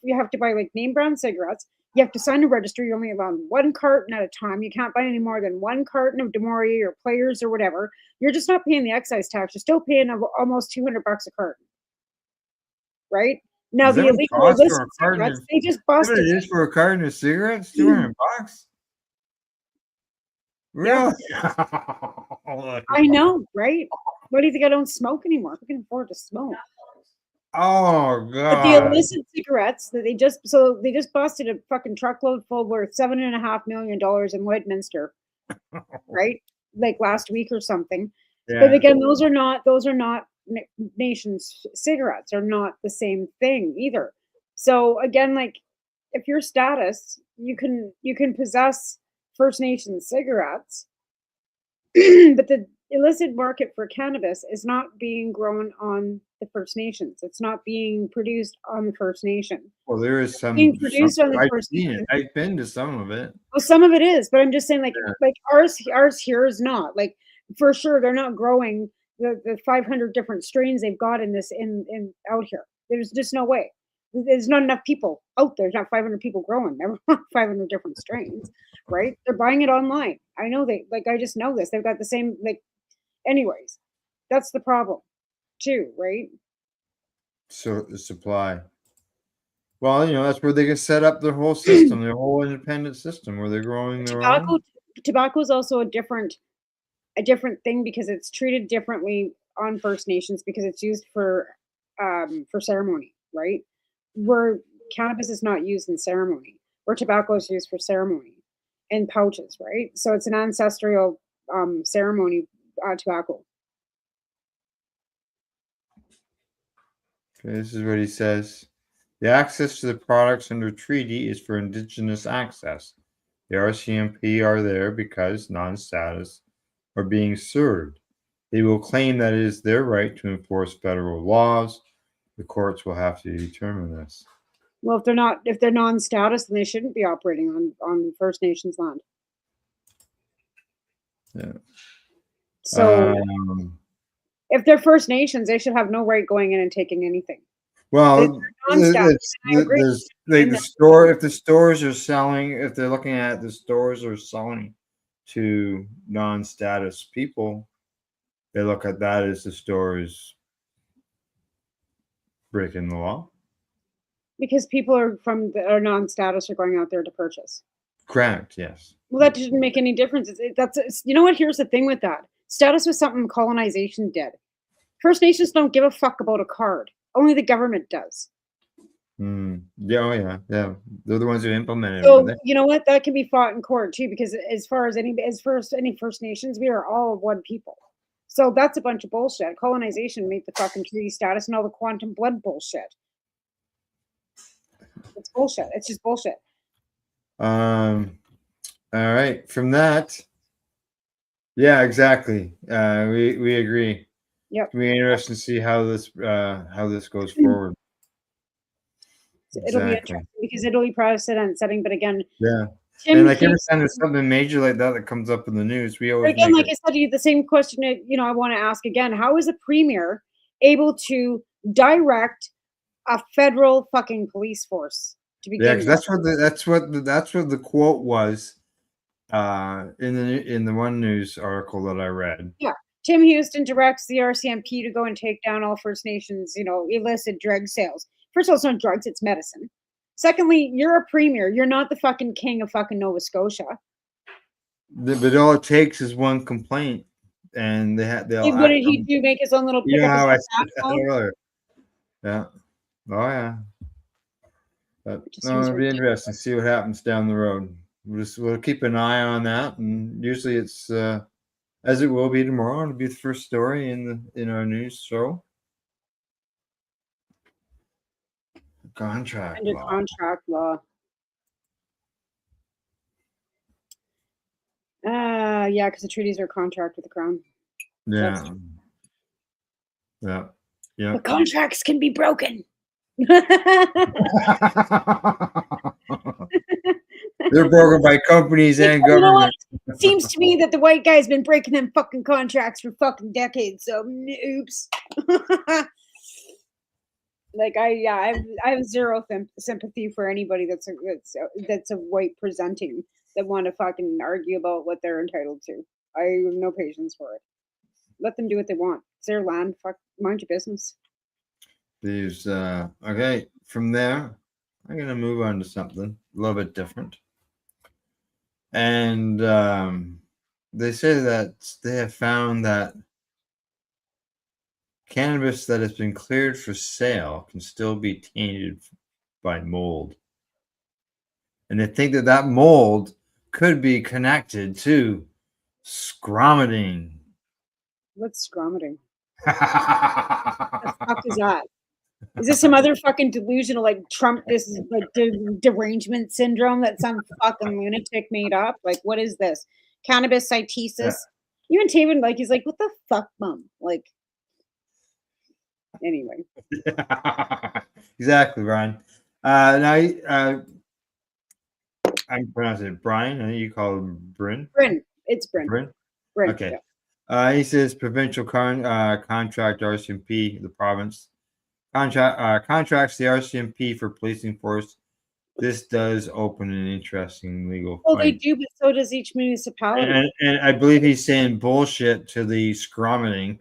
you have to buy like name brand cigarettes. You have to sign a registry. You're only allowed one carton at a time. You can't buy any more than one carton of Demori or Players or whatever. You're just not paying the excise tax. You're still paying almost $200 a carton, right? Now the illegal illicit cigarettes, they just busted. What it is for a carton of cigarettes? $200. Really? I know, right? What do you think? I don't smoke anymore. I can afford to smoke. Oh god! But the illicit cigarettes that they just busted a fucking truckload full worth $7.5 million in Lloydminster, right? Like last week or something. Yeah. But again, those are not nations cigarettes, are not the same thing either. So again, like if your status, you can possess First Nations cigarettes, but the illicit market for cannabis is not being grown on the First Nations. It's not being produced on the First Nation. Well, there is some being produced on the First Nation. I've been to some of it. Well, some of it is, but I'm just saying, like ours here is not. Like for sure, they're not growing the 500 different strains they've got in this in out here. There's just no way. There's not enough people out there. There's not 500 people growing. Never 500 different strains, right? They're buying it online. I know I just know this. They've got the same anyways. That's the problem too, right? So the supply. Well, that's where they can set up their whole system, their whole independent system where they're growing their own. Tobacco is also a different thing because it's treated differently on First Nations because it's used for ceremony, right? Where cannabis is not used in ceremony, where tobacco is used for ceremony in pouches, right? So it's an ancestral ceremony tobacco. Okay, this is what he says. The access to the products under treaty is for Indigenous access. The RCMP are there because non-status are being served. They will claim that it is their right to enforce federal laws. The courts will have to determine this. Well, if they're non-status, then they shouldn't be operating on First Nations land. Yeah. So if they're First Nations, they should have no right going in and taking anything. Well, the store. If the stores are selling, if they're looking at the stores are selling to non-status people, they look at that as the stores breaking the law. Because people are non-status are going out there to purchase. Correct. Yes. Well, that didn't make any difference. You know what? Here's the thing with that. Status was something colonization did. First Nations don't give a fuck about a card. Only the government does. Yeah. Oh, yeah. Yeah. They're the ones who implemented it. So you know what? That can be fought in court too, because as far as any First Nations, we are all one people. So that's a bunch of bullshit. Colonization made the fucking treaty status and all the quantum blood bullshit. It's bullshit. It's just bullshit. All right. From that, yeah, exactly. We agree. Yep. It'll be interesting to see how this goes forward. It'll be interesting because it'll be precedent setting. But again, yeah. And every time there's something major like that comes up in the news, we always. Again, like I said, the same question. I want to ask again: how is a premier able to direct a federal fucking police force to begin? Yeah, that's what the quote was in the one news article that I read. Yeah, Tim Houston directs the RCMP to go and take down all First Nations, illicit drug sales. First of all, it's not drugs; it's medicine. Secondly, you're a premier. You're not the fucking king of fucking Nova Scotia. But all it takes is one complaint, and they'll. What did he do? Make his own little. How I said that earlier. Yeah. Oh yeah. But it'll be interesting to see what happens down the road. We'll keep an eye on that, and usually it's as it will be tomorrow. It'll be the first story in our news show. Contract law. Yeah, because the treaties are a contract with the crown. Yeah. Yeah. Yeah. The contracts can be broken. They're broken by companies and government. It seems to me that the white guy's been breaking them fucking contracts for fucking decades. So, oops. I have zero sympathy for anybody that's a white presenting that want to fucking argue about what they're entitled to. I have no patience for it. Let them do what they want. It's their land. Fuck, mind your business. These okay. From there, I'm gonna move on to something a little bit different. And they say that they have found that cannabis that has been cleared for sale can still be tainted by mold. And they think that mold could be connected to scromiting. What's scromiting? What the fuck is that? Is this some other fucking delusional, like Trump, this is like derangement syndrome that some fucking lunatic made up? Like, what is this? Cannabis cytosis? Yeah. Even Taven, he's like, what the fuck, mom? Like, anyway. Exactly, Brian. Now, I pronounce it Brian. I think you call him Bryn. Bryn. It's Bryn. Bryn? Bryn. Okay. Yeah. He says provincial contract RCMP, the province contracts the RCMP for policing force. This does open an interesting legal Well, they fight. do, but so does each municipality. And I believe he's saying bullshit to the scrumming.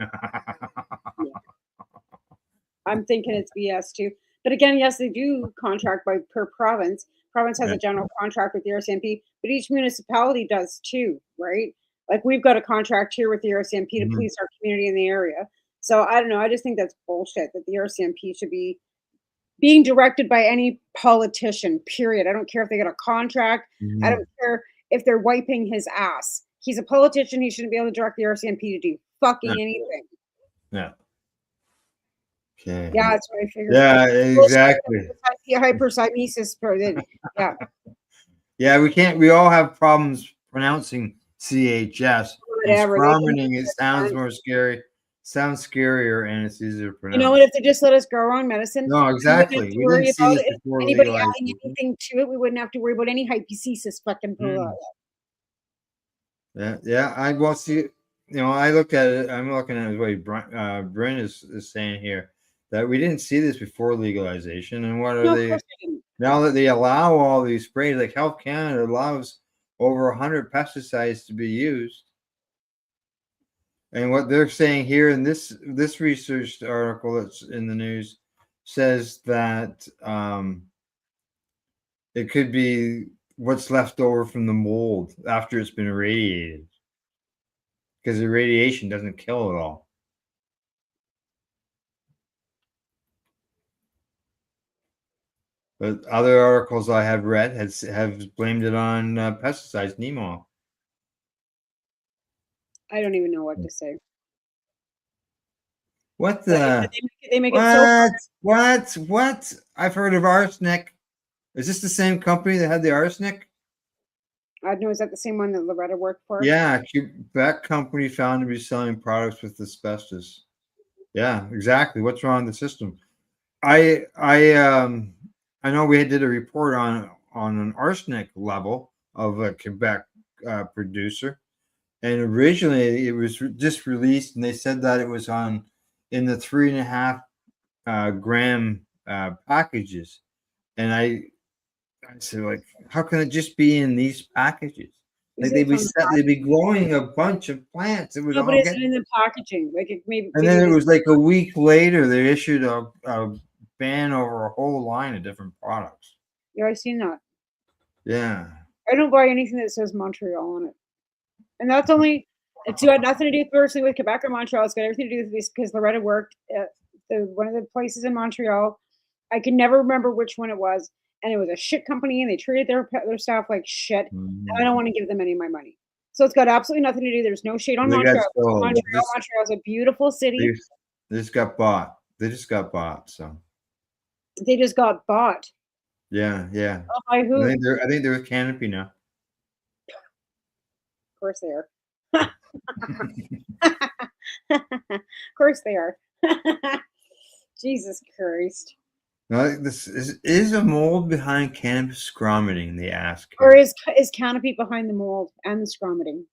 I'm thinking it's BS too. But again, yes, they do contract by per province. Province has a general contract with the RCMP, but each municipality does too, right? Like we've got a contract here with the RCMP to police our community in the area. So I don't know. I just think that's bullshit that the RCMP should be being directed by any politician, period. I don't care if they get a contract. I don't care if they're wiping his ass. He's a politician. He shouldn't be able to direct the RCMP to do fucking anything. Yeah. Okay. Yeah, that's what I figured. Yeah, exactly. Hypersimesis. Yeah. Yeah, we all have problems pronouncing CHS. Whatever. It sounds more scary. Sounds scarier, and it's easier to pronounce. You know what? If they just let us grow our own medicine, no, exactly. We wouldn't have to worry about it. Anybody legalized. adding anything to it, we wouldn't have to worry about any hypothesis fucking. Yeah. I will see. You know, I look at it. I'm looking at what Bryn is saying here, that we didn't see this before legalization, and what are they now that they allow all these sprays? Like Health Canada allows over 100 pesticides to be used. And what they're saying here in this research article that's in the news says that it could be what's left over from the mold after it's been irradiated, because the radiation doesn't kill it all. But other articles I have read have blamed it on pesticides, NEMO. I don't even know what to say. What the? They make it so. What? I've heard of arsenic. Is this the same company that had the arsenic? I know. Is that the same one that Loretta worked for? Yeah, that company found to be selling products with asbestos. Yeah, exactly. What's wrong with the system? I know we did a report on an arsenic level of a Quebec producer. And originally it was just released, and they said that it was in the 3.5 gram packages. And I said, like, how can it just be in these packages? Like they'd be growing a bunch of plants. It would but it's in the packaging. Like it maybe. And then it was like a week later they issued a ban over a whole line of different products. Yeah, I've seen that. Yeah. I don't buy anything that says Montreal on it. And that's only, it's got nothing to do personally with Quebec or Montreal. It's got everything to do with this because Loretta worked at one of the places in Montreal. I can never remember which one it was. And it was a shit company, and they treated their staff like shit. And I don't want to give them any of my money. So it's got absolutely nothing to do. There's no shade on Montreal. Montreal's a beautiful city. They just got bought. So they just got bought. Yeah. Oh, by who? I think they're with Canopy now. Of course they are. Of course they are. Jesus Christ. No, this is a mold behind cannabis scromiting, they ask. Or is Canopy behind the mold and the scromiting?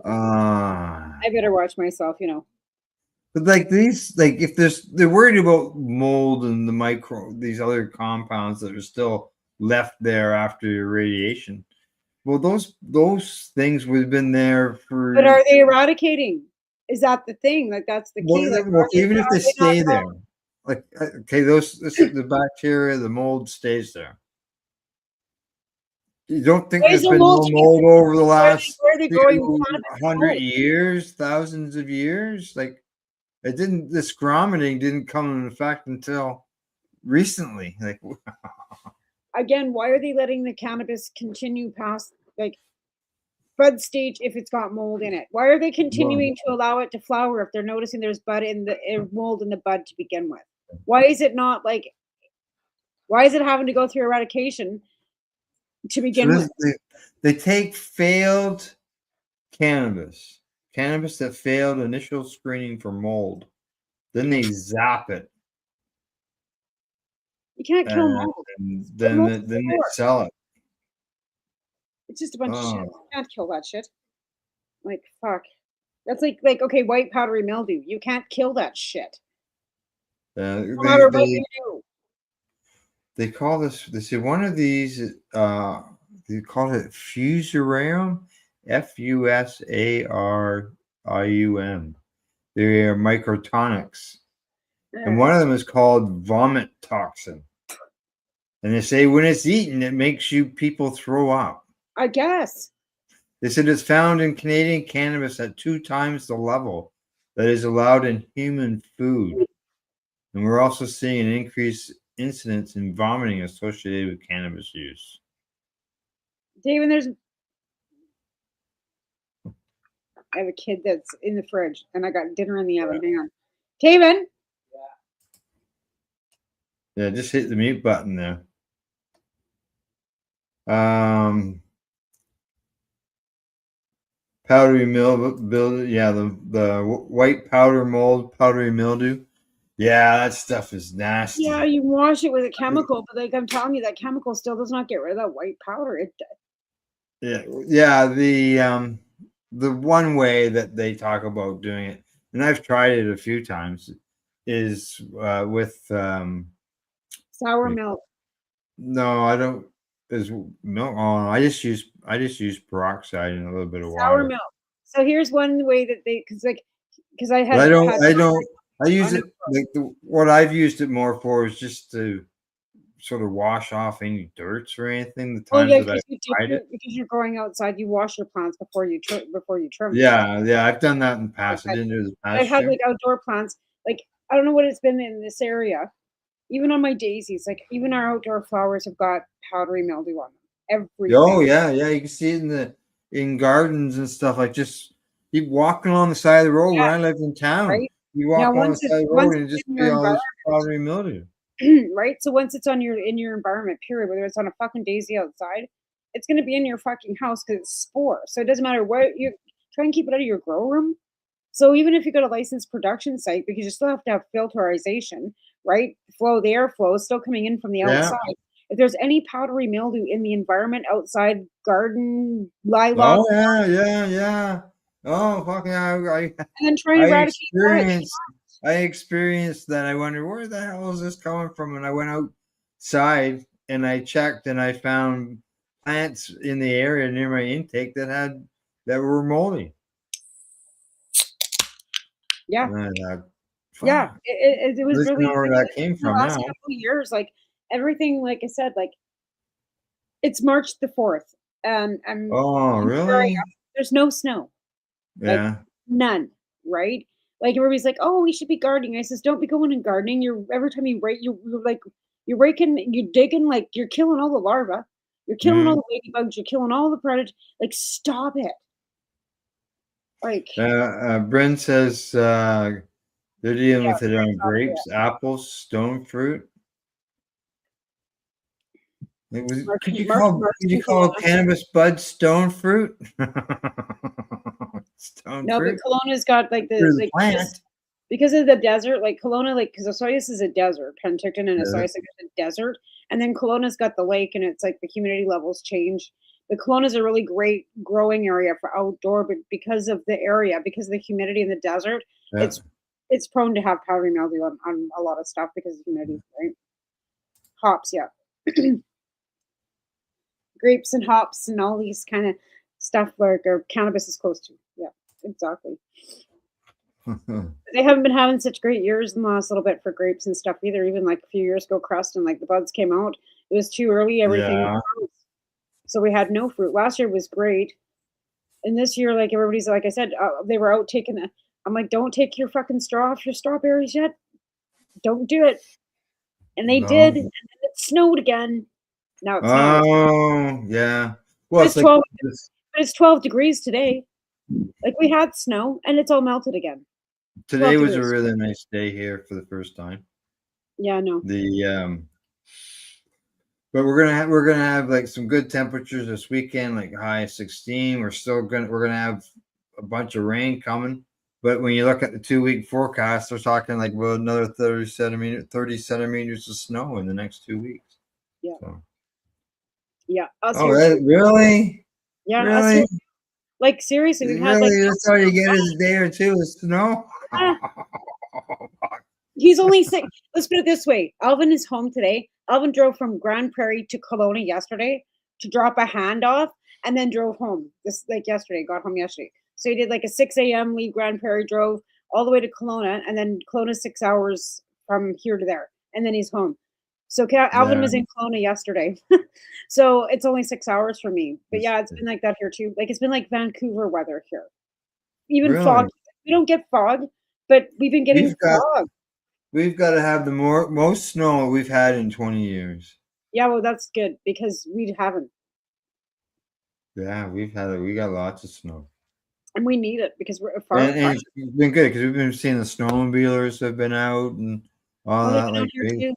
I better watch myself, you know. But like these, like if they're worried about mold and these other compounds that are still left there after irradiation. Well, those things would have been there for. But are they eradicating? Is that the thing? Like that's the key. Well, even if they stay there, like okay, the bacteria, the mold stays there. You don't think there's been no mold over the last 100 years, thousands of years? Like the scromiting didn't come into effect until recently. Like again, why are they letting the cannabis continue past like bud stage if it's got mold in it? Why are they continuing to allow it to flower if they're noticing there's bud in the mold in the bud to begin with? Why is it not like? Why is it having to go through eradication to begin with? They take failed cannabis that failed initial screening for mold, then they zap it. You can't kill mold. And then they sell it. It's just a bunch of shit. Oh. You can't kill that shit. Like, fuck. That's like okay, white powdery mildew. You can't kill that shit. No matter what you do. They call this. They say one of these. They call it fusarium, Fusarium. They're microtonics, and one of them is called vomit toxin. And they say when it's eaten, it makes people throw up. I guess. They said it's found in Canadian cannabis at 2 times the level that is allowed in human food. And we're also seeing an increased incidence in vomiting associated with cannabis use. David, I have a kid that's in the fridge, and I got dinner in the oven. Hang on. Taven? Yeah, just hit the mute button there. Powdery mildew, yeah, the white powdery mildew. Yeah, that stuff is nasty. Yeah, you wash it with a chemical, but like I'm telling you, that chemical still does not get rid of that white powder. Yeah. The one way that they talk about doing it, and I've tried it a few times, is with sour milk. No, I don't. Is milk? Oh, I just use peroxide and a little bit of sour water. milk. So here's one way that because I had. I use it like what I've used it more for is just to sort of wash off any dirts or anything. The times that I've tried it, because you're growing outside, you wash your plants before you trim. Yeah, I've done that in the past. I didn't do this past. I had like outdoor plants. Like I don't know what it's been in this area. Even on my daisies, like even our outdoor flowers have got powdery mildew on them. Everything. Oh yeah. You can see it in gardens and stuff. Like just keep walking along the side of the road where I lived in town. Right? You walk on the side of the road and just see all this powdery mildew. Right? So once it's in your environment, period, whether it's on a fucking daisy outside, it's gonna be in your fucking house because it's spore. So it doesn't matter what you try and keep it out of your grow room. So even if you got a licensed production site, because you still have to have filterization, right? The airflow is still coming in from the outside. If there's any powdery mildew in the environment outside, garden, lilac. Oh yeah. Oh fuck yeah! And then trying to eradicate. I experienced that. I wondered where the hell is this coming from, and I went outside and I checked, and I found plants in the area near my intake that were moldy. Yeah. Yeah. It was really know where that came from. The last couple of years, like everything, like I said, like it's March the 4th, and oh really? There's no snow. Yeah. Like, none. Right. Like everybody's like, oh, we should be gardening. I says, don't be going and gardening. Every time you rake, you're raking, you're digging, like you're killing all the larvae, you're killing all the ladybugs, you're killing all the predators. Like, stop it. Like, Bryn says they're dealing with it on grapes, apples, stone fruit. Could you call cannabis bud stone fruit? No, but Kelowna's got like the plant. Because of the desert, like Kelowna, like because Osoyoos is a desert, Penticton and Osoyoos is a desert, and then Kelowna's got the lake, and it's like the humidity levels change. The Kelowna's a really great growing area for outdoor, but because of the area, because of the humidity in the desert, it's prone to have powdery mildew on a lot of stuff because of humidity, right? Hops, yeah. Grapes and hops and all these kind of stuff like or cannabis is close to. Yeah, exactly. They haven't been having such great years in the last little bit for grapes and stuff either. Even like a few years ago, crust and like the buds came out. It was too early. Everything. So we had no fruit. Last year was great. And this year, like everybody's, like I said, they were out taking it. I'm like, don't take your fucking straw off your strawberries yet. Don't do it. And they did. And then it snowed again. Now it's not. Oh, yeah. Well, it's 12, but it's 12 degrees today. Like we had snow and it's all melted again. Today was a really nice day here for the first time. Yeah, I know. But we're gonna have like some good temperatures this weekend, like high 16. We're gonna have a bunch of rain coming. But when you look at the 2-week forecast, they're talking like another 30 centimeters of snow in the next 2 weeks. Yeah. So. Yeah. Really? Yeah, Really? like seriously, we've had like Really? That's all you get is a day or two of snow? ah, he's only 6. Let's put it this way. Alvin is home today. Alvin drove from Grand Prairie to Kelowna yesterday to drop a hand off and then drove home. This like yesterday, got home yesterday. So he did like a 6 a.m. leave Grand Prairie, drove all the way to Kelowna, and then Kelowna 6 hours from here to there, and then he's home. So Alvin Yeah. was in Kelowna yesterday. So it's only 6 hours for me. But yeah, it's That's- been like that here too. Like it's been like Vancouver weather here. Even Really? fog. We don't get fog, but we've been getting fog. We've got to have the most snow we've had in 20 years. Yeah, well, that's good because we haven't, Yeah, we got lots of snow. and we need it because we're far. And it's been good because we've been seeing the snowmobilers have been out and all Oh, they've that. been out Like, here too.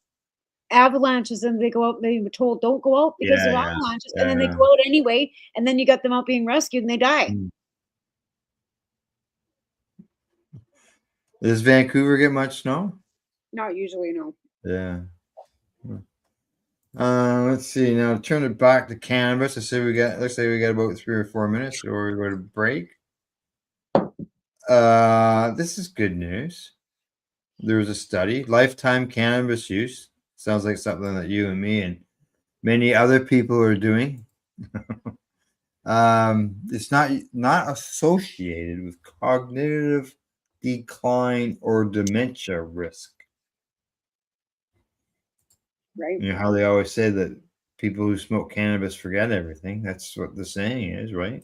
Avalanches, and they go out. They were told don't go out because yeah, of yeah, avalanches, and then they yeah. go out anyway, and then you got them out being rescued, and they die. Mm. Does Vancouver get much snow? Not usually, no. Yeah. Let's see. Now turn it back to cannabis. Let's say we got about 3 or 4 minutes, or we go to break. This is good news. There was a study, lifetime cannabis use. Sounds like something that you and me and many other people are doing. It's not associated with cognitive decline or dementia risk. Right. You know how they always say that people who smoke cannabis forget everything. That's what the saying is, right?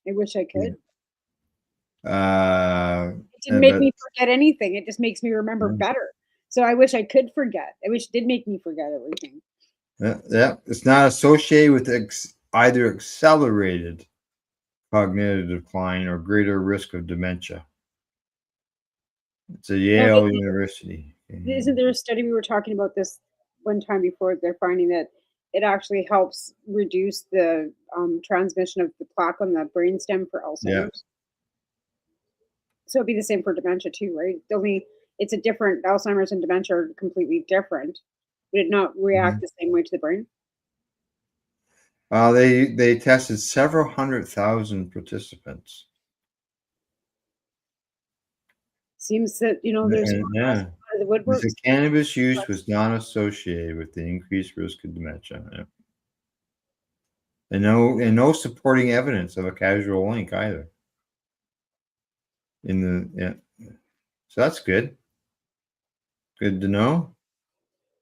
I wish I could. It didn't But make me forget anything. It just makes me remember Mm. better. So I wish I could forget. I wish it did make me forget everything. yeah, it's not associated with either accelerated cognitive decline or greater risk of dementia. It's a Yale University. Isn't there a study we were talking about this one time before? They're finding that it actually helps reduce the transmission of the plaque on the brainstem for Alzheimer's. Yeah. So it'd be the same for dementia too, right? Only it's a different Alzheimer's and dementia are completely different. Would it not react the same way to the brain? They tested several 100,000 participants. Seems that there's And, more yeah. out of the woodwork. The cannabis use was not associated with the increased risk of dementia. Yeah. And no supporting evidence of a causal link either. So that's good. Good to know.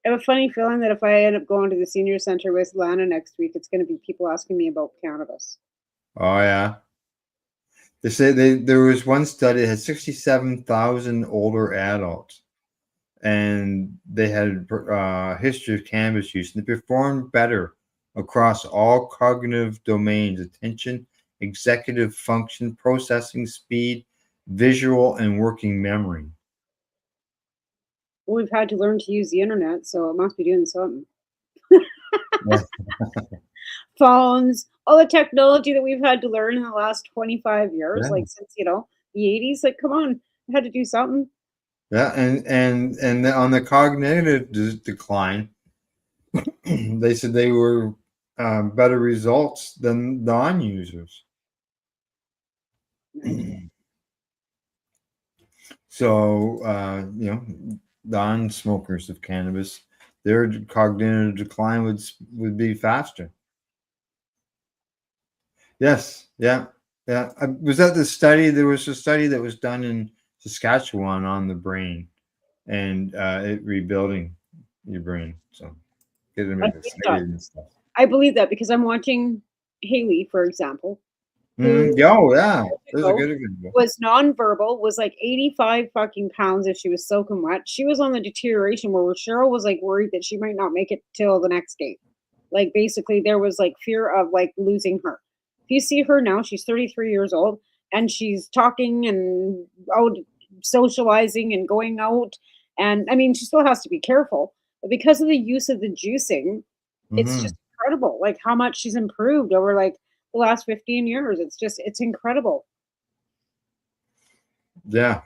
I have a funny feeling that if I end up going to the senior center with Lana next week, it's going to be people asking me about cannabis. Oh yeah. They say there was one study that had 67,000 older adults, and they had a history of cannabis use, and they performed better across all cognitive domains: attention, executive function, processing speed, visual, and working memory. Well, we've had to learn to use the internet, so it must be doing something. Phones, all the technology that we've had to learn in the last 25 years, Yeah. like since the 80s. Like, come on, we had to do something. Yeah, and on the cognitive decline, they said they were better results than non-users. So non-smokers of cannabis, their cognitive decline would be faster. Yes, yeah. Was that the study? There was a study that was done in Saskatchewan on the brain and it rebuilding your brain. So getting excited and stuff. I believe that because I'm watching Haley, for example. Oh yeah, those are good. Was nonverbal, was like 85 fucking pounds if she was soaking wet. She was on the deterioration where Cheryl was like worried that she might not make it till the next game. Like basically there was like fear of like losing her. If you see her now, she's 33 years old and she's talking and out socializing and going out. And I mean, she still has to be careful, but because of the use of the juicing, it's just incredible. Like how much she's improved over like the last 15 years. It's incredible. Yeah.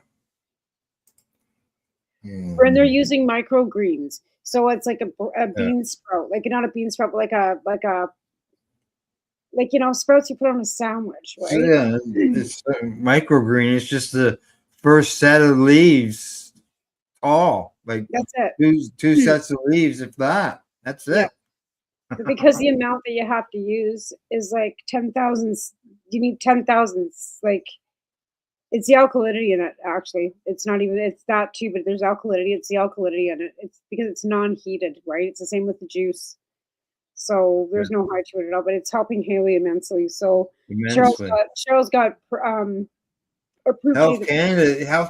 And they're using microgreens. So it's like a bean sprout, like not a bean sprout, but like a like, sprouts you put on a sandwich, So right? yeah, it's microgreen. It's just the first set of leaves, all like That's it. two sets of leaves, if that. That's Yeah. it. But because the amount that you have to use is like 10,000, you need 10,000, like it's the alkalinity in it, actually. It's not even, it's that too, but there's alkalinity. It's the alkalinity in it. It's because it's non-heated, right? It's the same with the juice. So there's no high to it at all, but it's helping Haley immensely. So Immensely. Cheryl's got approved. Health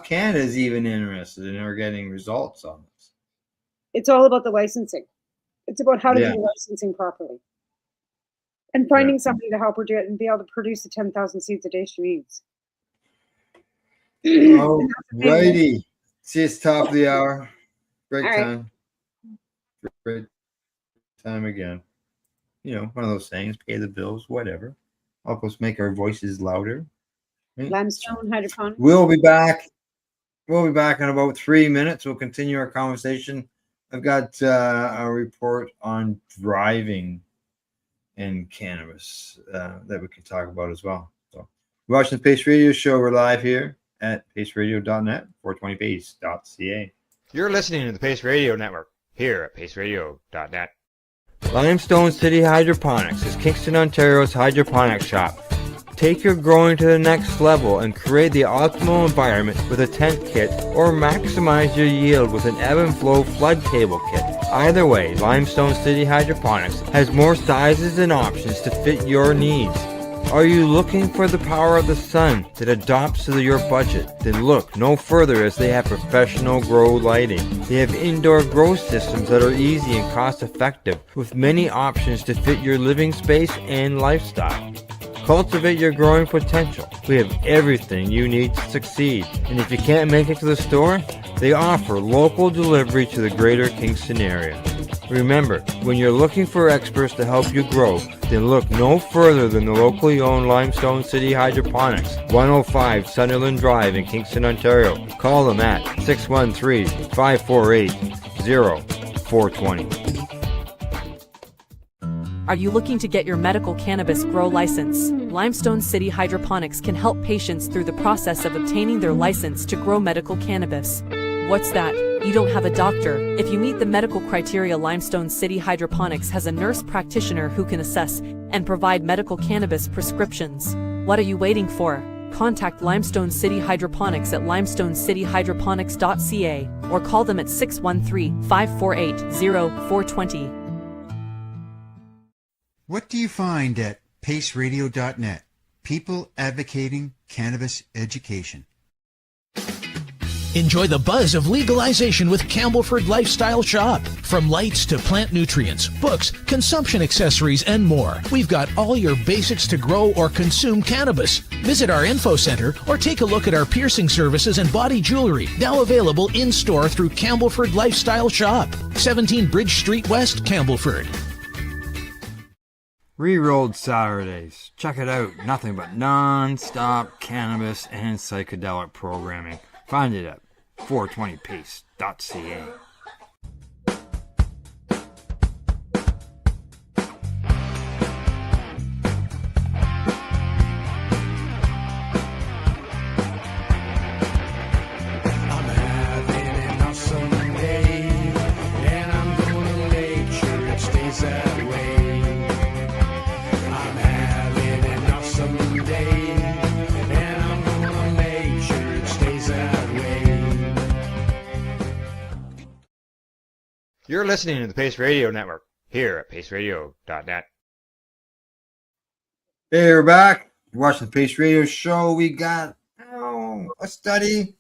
Canada is even interested in her getting results on this. It's all about the licensing. It's about how to do the licensing properly. And finding somebody to help her do it and be able to produce the 10,000 seeds a day she needs. All righty. See, it's top of the hour. Break time. Break time again. One of those things, pay the bills, whatever. Help us make our voices louder. Right? Limestone Hydroponics. We'll be back. We'll be back in about 3 minutes. We'll continue our conversation. I've got a report on driving and cannabis that we can talk about as well. So, you're watching the Pace Radio Show. We're live here at paceradio.net, 420pace.ca. You're listening to the Pace Radio Network here at paceradio.net. Limestone City Hydroponics is Kingston, Ontario's hydroponics shop. Take your growing to the next level and create the optimal environment with a tent kit, or maximize your yield with an ebb and flow flood table kit. Either way, Limestone City Hydroponics has more sizes and options to fit your needs. Are you looking for the power of the sun that adopts to your budget? Then look no further, as they have professional grow lighting. They have indoor grow systems that are easy and cost effective, with many options to fit your living space and lifestyle. Cultivate your growing potential. We have everything you need to succeed. And if you can't make it to the store, they offer local delivery to the greater Kingston area. Remember, when you're looking for experts to help you grow, then look no further than the locally owned Limestone City Hydroponics, 105 Sunderland Drive in Kingston, Ontario. Call them at 613-548-0420. Are you looking to get your medical cannabis grow license? Limestone City Hydroponics can help patients through the process of obtaining their license to grow medical cannabis. What's that? You don't have a doctor. If you meet the medical criteria, Limestone City Hydroponics has a nurse practitioner who can assess and provide medical cannabis prescriptions. What are you waiting for? Contact Limestone City Hydroponics at limestonecityhydroponics.ca or call them at 613-548-0420. What do you find at paceradio.net? People advocating cannabis education. Enjoy the buzz of legalization with Campbellford Lifestyle Shop. From lights to plant nutrients, books, consumption accessories, and more, we've got all your basics to grow or consume cannabis. Visit our info center or take a look at our piercing services and body jewelry, now available in-store through Campbellford Lifestyle Shop, 17 Bridge Street West, Campbellford. Rerolled Saturdays. Check it out. Nothing but non-stop cannabis and psychedelic programming. Find it at 420pace.ca. You're listening to the Pace Radio Network here at paceradio.net. Hey, we're back. You're watching the Pace Radio Show. We got a study,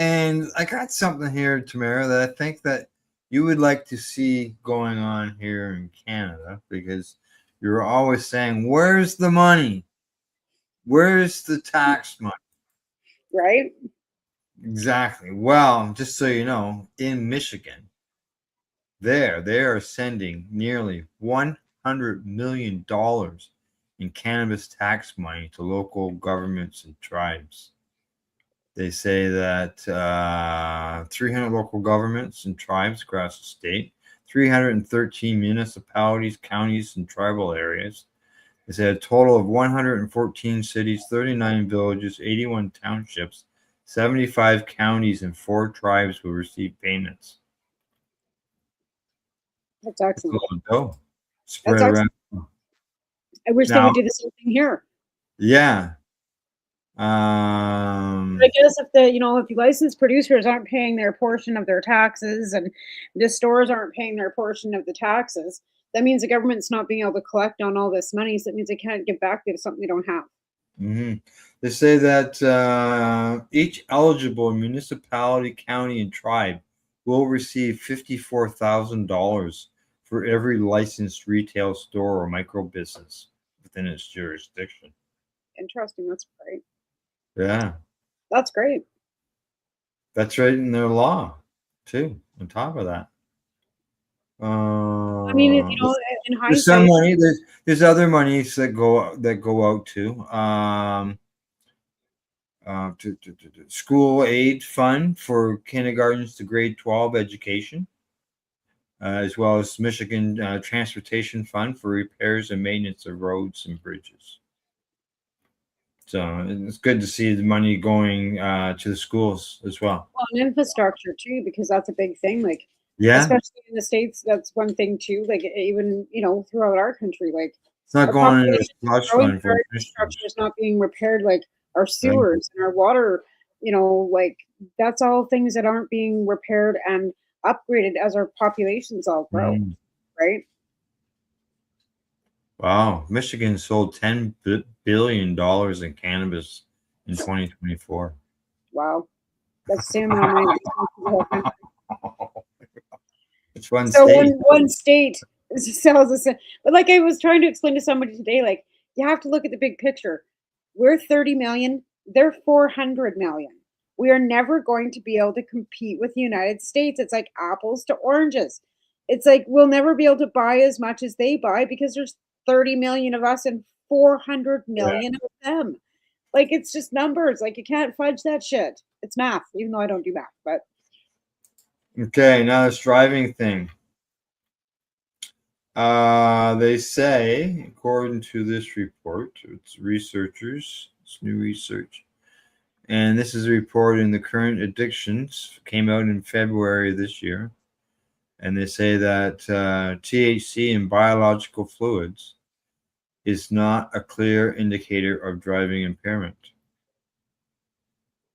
and I got something here, Tamara, that I think that you would like to see going on here in Canada, because you're always saying, where's the money? Where's the tax money? Right? Exactly. Well, just so you know, in Michigan, they are sending nearly $100 million in cannabis tax money to local governments and tribes. They say that 300 local governments and tribes across the state, 313 municipalities, counties, and tribal areas, It's a total of 114 cities, 39 villages, 81 townships, 75 counties, and 4 tribes will receive payments. That's excellent. Spread around. I wish they would do the same thing here. Yeah. I guess if the licensed producers aren't paying their portion of their taxes and the stores aren't paying their portion of the taxes, that means the government's not being able to collect on all this money. So that means they can't give back to something they don't have. Mm-hmm. They say that each eligible municipality, county, and tribe will receive $54,000 for every licensed retail store or micro business within its jurisdiction. Interesting. That's great. Yeah. That's great. That's right in their law, too, on top of that. I mean, in hindsight, there's some money. There's other monies that go out to school aid fund for kindergartens to grade 12 education, as well as Michigan Transportation Fund for repairs and maintenance of roads and bridges. So it's good to see the money going to the schools as well. Well, and infrastructure too, because that's a big thing. Like, yeah, especially in the States, that's one thing too. Like, even throughout our country, like it's not going into slush fund for infrastructure is not being repaired. Like our sewers and our water, like that's all things that aren't being repaired and upgraded as our populations all grow, right? Wow, Michigan sold $10 billion in cannabis in 2024. Wow, that's the same amount of money. It's one so state. one state sells us, but like I was trying to explain to somebody today, like you have to look at the big picture. We're 30 million, they're 400 million. We are never going to be able to compete with the United States. It's like apples to oranges. It's like we'll never be able to buy as much as they buy because there's 30 million of us and 400 million of them. Like it's just numbers. Like you can't fudge that shit. It's math, even though I don't do math, but okay, now this driving thing. They say, according to this report, it's researchers, it's new research, and this is a report in the Current Addictions, came out in February this year, and they say that THC in biological fluids is not a clear indicator of driving impairment.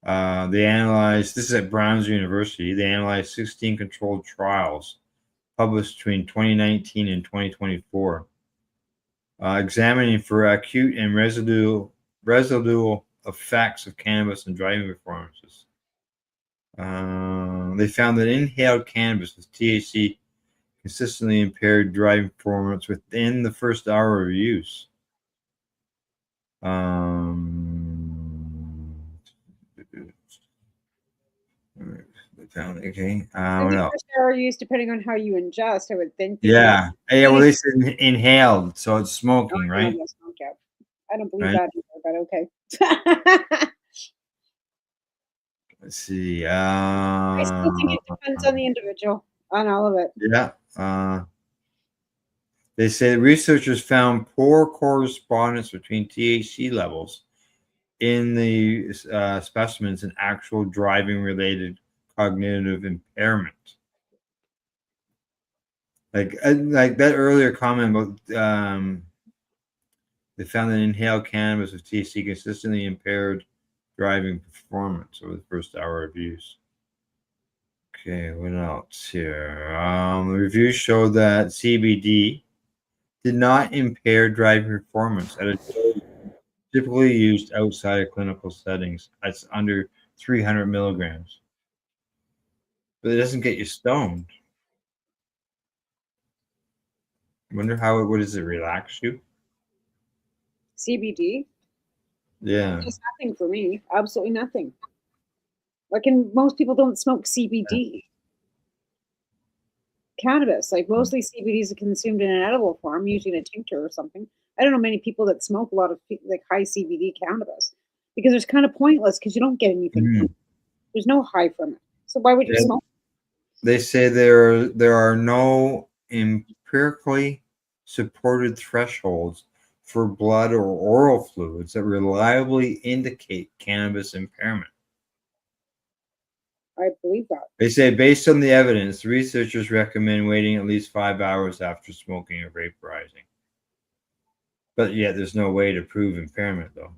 They analyzed, this is at Brown's University, they analyzed 16 controlled trials published between 2019 and 2024, examining for acute and residual effects of cannabis and driving performances. They found that inhaled cannabis with THC consistently impaired driving performance within the first hour of use. Okay. What else? first hour use, depending on how you ingest, I would think. Yeah. Well, they said inhaled, so it's smoking, right? I don't believe that either, but okay. Let's see. I still think it depends on the individual, on all of it. Yeah. They say researchers found poor correspondence between THC levels in the specimens and actual driving-related cognitive impairment. Like that earlier comment about they found that inhaled cannabis with THC consistently impaired driving performance over the first hour of use. Okay, what else here? The review showed that CBD did not impair driving performance at a dose typically used outside of clinical settings. That's under 300 milligrams. But it doesn't get you stoned. I wonder what does it relax you? CBD? Yeah. It's nothing for me. Absolutely nothing. Like, and most people don't smoke CBD. Cannabis, like mostly CBD is consumed in an edible form, usually in a tincture or something. I don't know many people that smoke a lot of like high CBD cannabis because it's kind of pointless because you don't get anything from it. There's no high from it. So why would you smoke? They say there are no empirically supported thresholds for blood or oral fluids that reliably indicate cannabis impairment. I believe that. They say, based on the evidence, researchers recommend waiting at least 5 hours after smoking or vaporizing. But yet there's no way to prove impairment, though.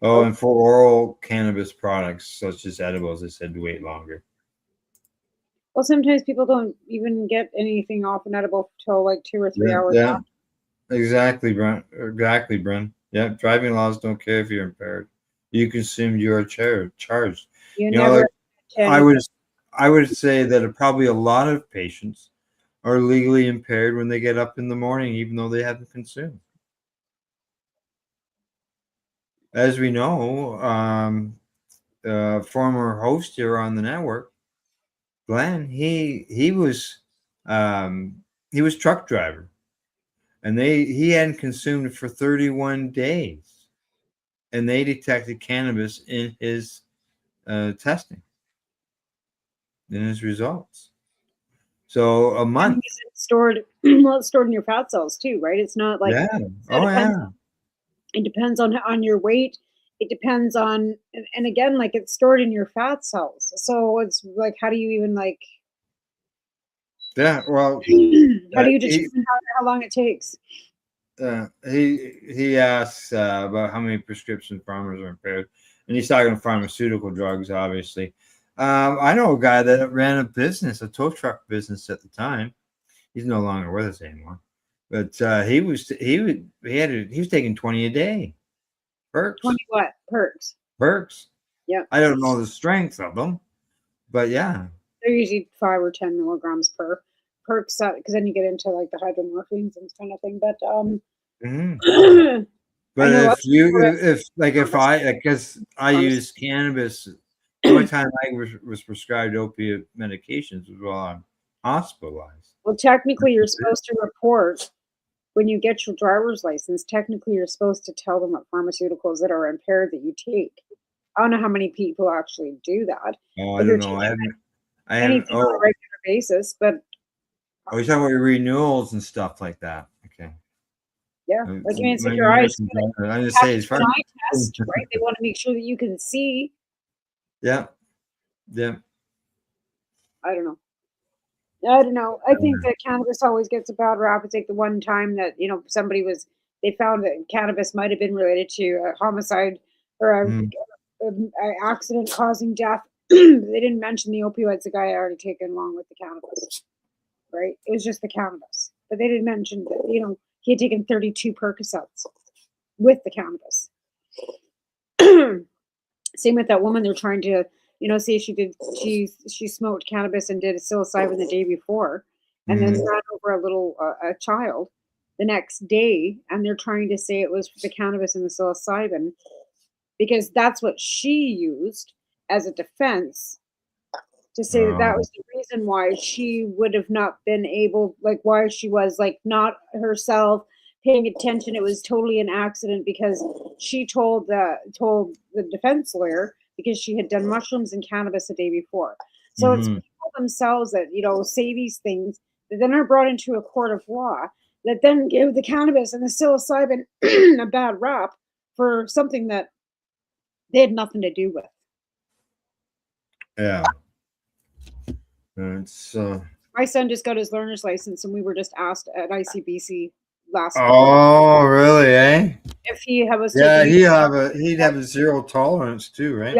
Oh, and for oral cannabis products, such as edibles, they said to wait longer. Well, sometimes people don't even get anything off an edible till like 2 or 3 hours Yeah, after. exactly, Brent. Exactly, Brent. Yeah, driving laws don't care if you're impaired. You consumed, you are charged. You know, never. like, I would say that probably a lot of patients are legally impaired when they get up in the morning, even though they haven't consumed. As we know, former host here on the network, Glenn, he was truck driver, and he hadn't consumed for 31 days, and they detected cannabis in his testing, in his results. So a month. It's stored. Well, it's stored in your fat cells too, right? It's not like It depends on your weight. It depends on, and again, like it's stored in your fat cells. So it's like, how do you even like? Yeah, well, how do you determine how long it takes? He asks about how many prescription farmers are impaired, and he's talking pharmaceutical drugs, obviously. I know a guy that ran a business, a tow truck business at the time. He's no longer with us anymore, but he was taking 20 a day. Perks. 20 what? Perks. Perks. Yeah. I don't know the strength of them, but yeah. They're usually 5 or 10 milligrams per perks, because then you get into like the hydromorphines and kind of thing. But but if I because I use cannabis, the only time I was prescribed opiate medications was while I'm hospitalized. Well, technically, you're supposed to report when you get your driver's license. Technically, you're supposed to tell them what pharmaceuticals that are impaired that you take. I don't know how many people actually do that. Oh, I don't know. I haven't on a regular basis, but you're talking about your renewals and stuff like that. Okay. Yeah, like it's like your eyes. I'm just saying, it's an eye test, right? They want to make sure that you can see. Yeah. Yeah. I don't know. I think that cannabis always gets a bad rap. It's like the one time that they found that cannabis might have been related to a homicide or an accident causing death. They didn't mention the opioids the guy had already taken along with the cannabis, right? It was just the cannabis, but they didn't mention that he had taken 32 Percocets with the cannabis. Same with that woman. They're trying to, say she smoked cannabis and did a psilocybin the day before, and then ran over a child the next day, and they're trying to say it was the cannabis and the psilocybin because that's what she used as a defense to say that was the reason why she would have not been able, like why she was like not herself paying attention. It was totally an accident because she told the defense lawyer because she had done mushrooms and cannabis the day before. So it's people themselves that say these things that then are brought into a court of law that then give the cannabis and the psilocybin a bad rap for something that they had nothing to do with. Yeah. It's my son just got his learner's license, and we were just asked at ICBC last. Oh, really? Eh? If he was, he'd have a zero tolerance too, right?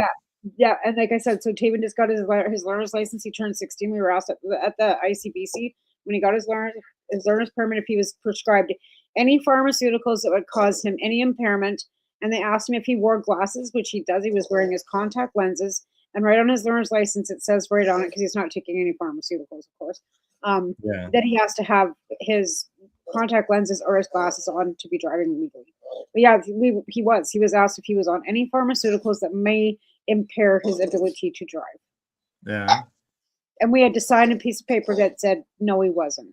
Yeah, and like I said, so Taven just got his learner's license. He turned 16. We were asked at the ICBC when he got his learner's permit if he was prescribed any pharmaceuticals that would cause him any impairment, and they asked him if he wore glasses, which he does. He was wearing his contact lenses. And right on his learner's license, it says right on it, because he's not taking any pharmaceuticals, of course, that he has to have his contact lenses or his glasses on to be driving legally. But yeah, he was asked if he was on any pharmaceuticals that may impair his ability to drive. Yeah. And we had to sign a piece of paper that said, no, he wasn't.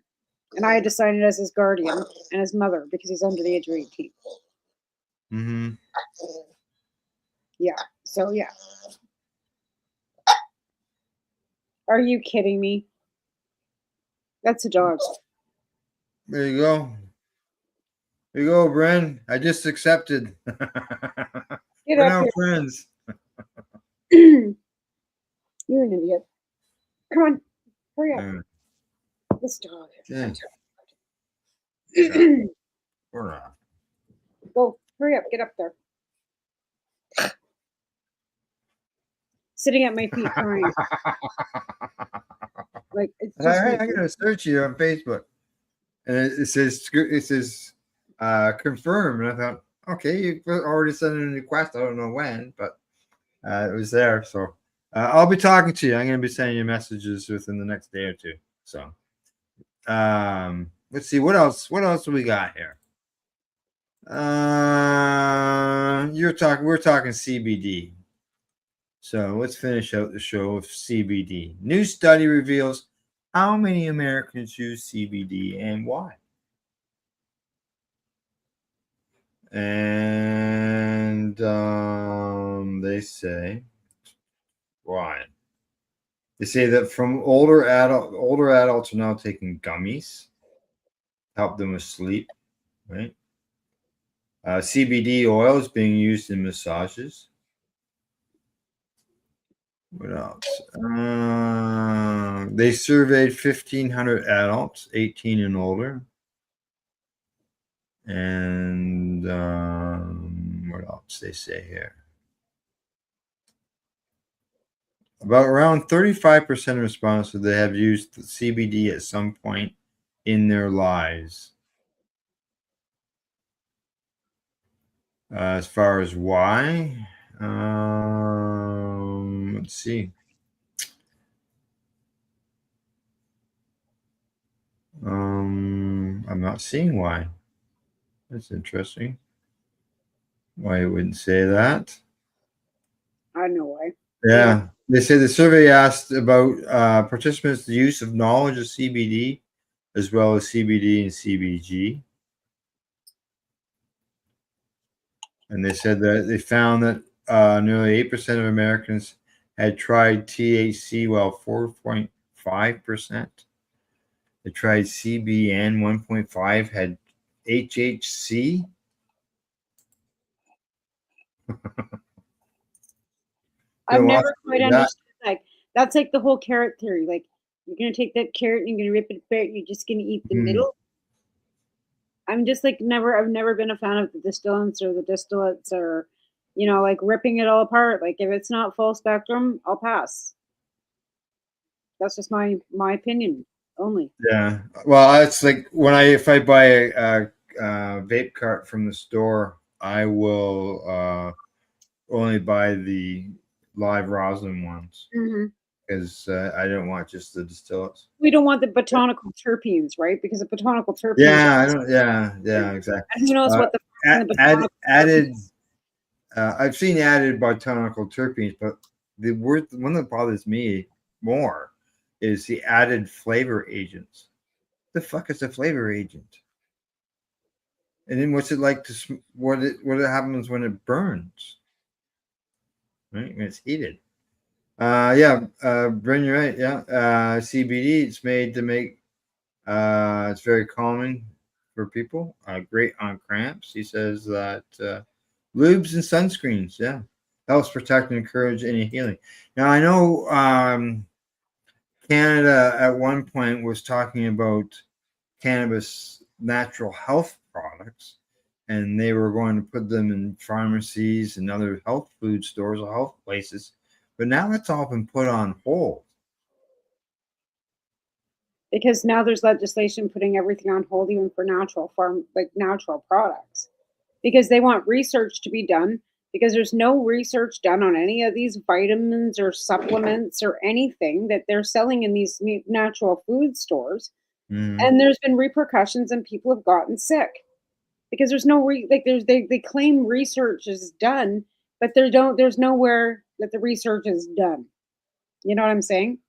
And I had to sign it as his guardian and his mother because he's under the age of 18. Mm-hmm. Yeah. So, yeah. Are you kidding me? That's a dog. There you go. There you go, Bren. I just accepted. Get We're up now here. friends. You're an idiot. Come on, hurry up. This dog. Yeah. Go, hurry up, get up there. Sitting at my feet crying. Like it's just I'm gonna search you on Facebook, and it says confirm, and I thought, okay, you already sent in a request. I don't know when, but it was there. So I'll be talking to you. I'm gonna be sending you messages within the next day or two. So let's see what else. What else do we got here? We're talking CBD. So let's finish out the show with CBD. New study reveals how many Americans use CBD and why. And they say why. They say that from older adults are now taking gummies, help them with sleep, right? CBD oil is being used in massages. What else? They surveyed 1,500 adults, 18 and older. And what else they say here? Around 35% of respondents said they have used CBD at some point in their lives. As far as why, let's see. I'm not seeing why. That's interesting. Why you wouldn't say that? I know why. Yeah. They say the survey asked about participants' use of knowledge of CBD as well as CBD and CBG. And they said that they found that nearly 8% of Americans had tried THC, while 4.5% had tried CBN, 1.5% had HHC. I've never quite understood that's like the whole carrot theory. Like you're gonna take that carrot and you're gonna rip it apart. You're just gonna eat the middle. I'm just like I've never been a fan of the distillants or the distillates or, like ripping it all apart. Like if it's not full spectrum, I'll pass. That's just my opinion only. Yeah. Well, it's like if I buy a vape cart from the store, I will only buy the live rosin ones because I don't want just the distillates. We don't want the botanical terpenes, right? Because the botanical terpenes. Yeah, I don't. Yeah, exactly. And who knows what the added. I've seen added botanical terpenes, but the one that bothers me more is the added flavor agents. The fuck is a flavor agent? And then what's it like to what happens when it burns? Right, when it's heated. Bren, you're right. Yeah, CBD. It's made to make. It's very calming for people. Great on cramps. He says that lubes and sunscreens. Yeah, helps protect and encourage any healing. Now I know Canada at one point was talking about cannabis natural health products, and they were going to put them in pharmacies and other health food stores or health places. But now that's all been put on hold. Because now there's legislation putting everything on hold, even for natural products. Because they want research to be done, because there's no research done on any of these vitamins or supplements or anything that they're selling in these natural food stores. And there's been repercussions and people have gotten sick. Because there's no they claim research is done, but there's nowhere that the research is done. You know what I'm saying?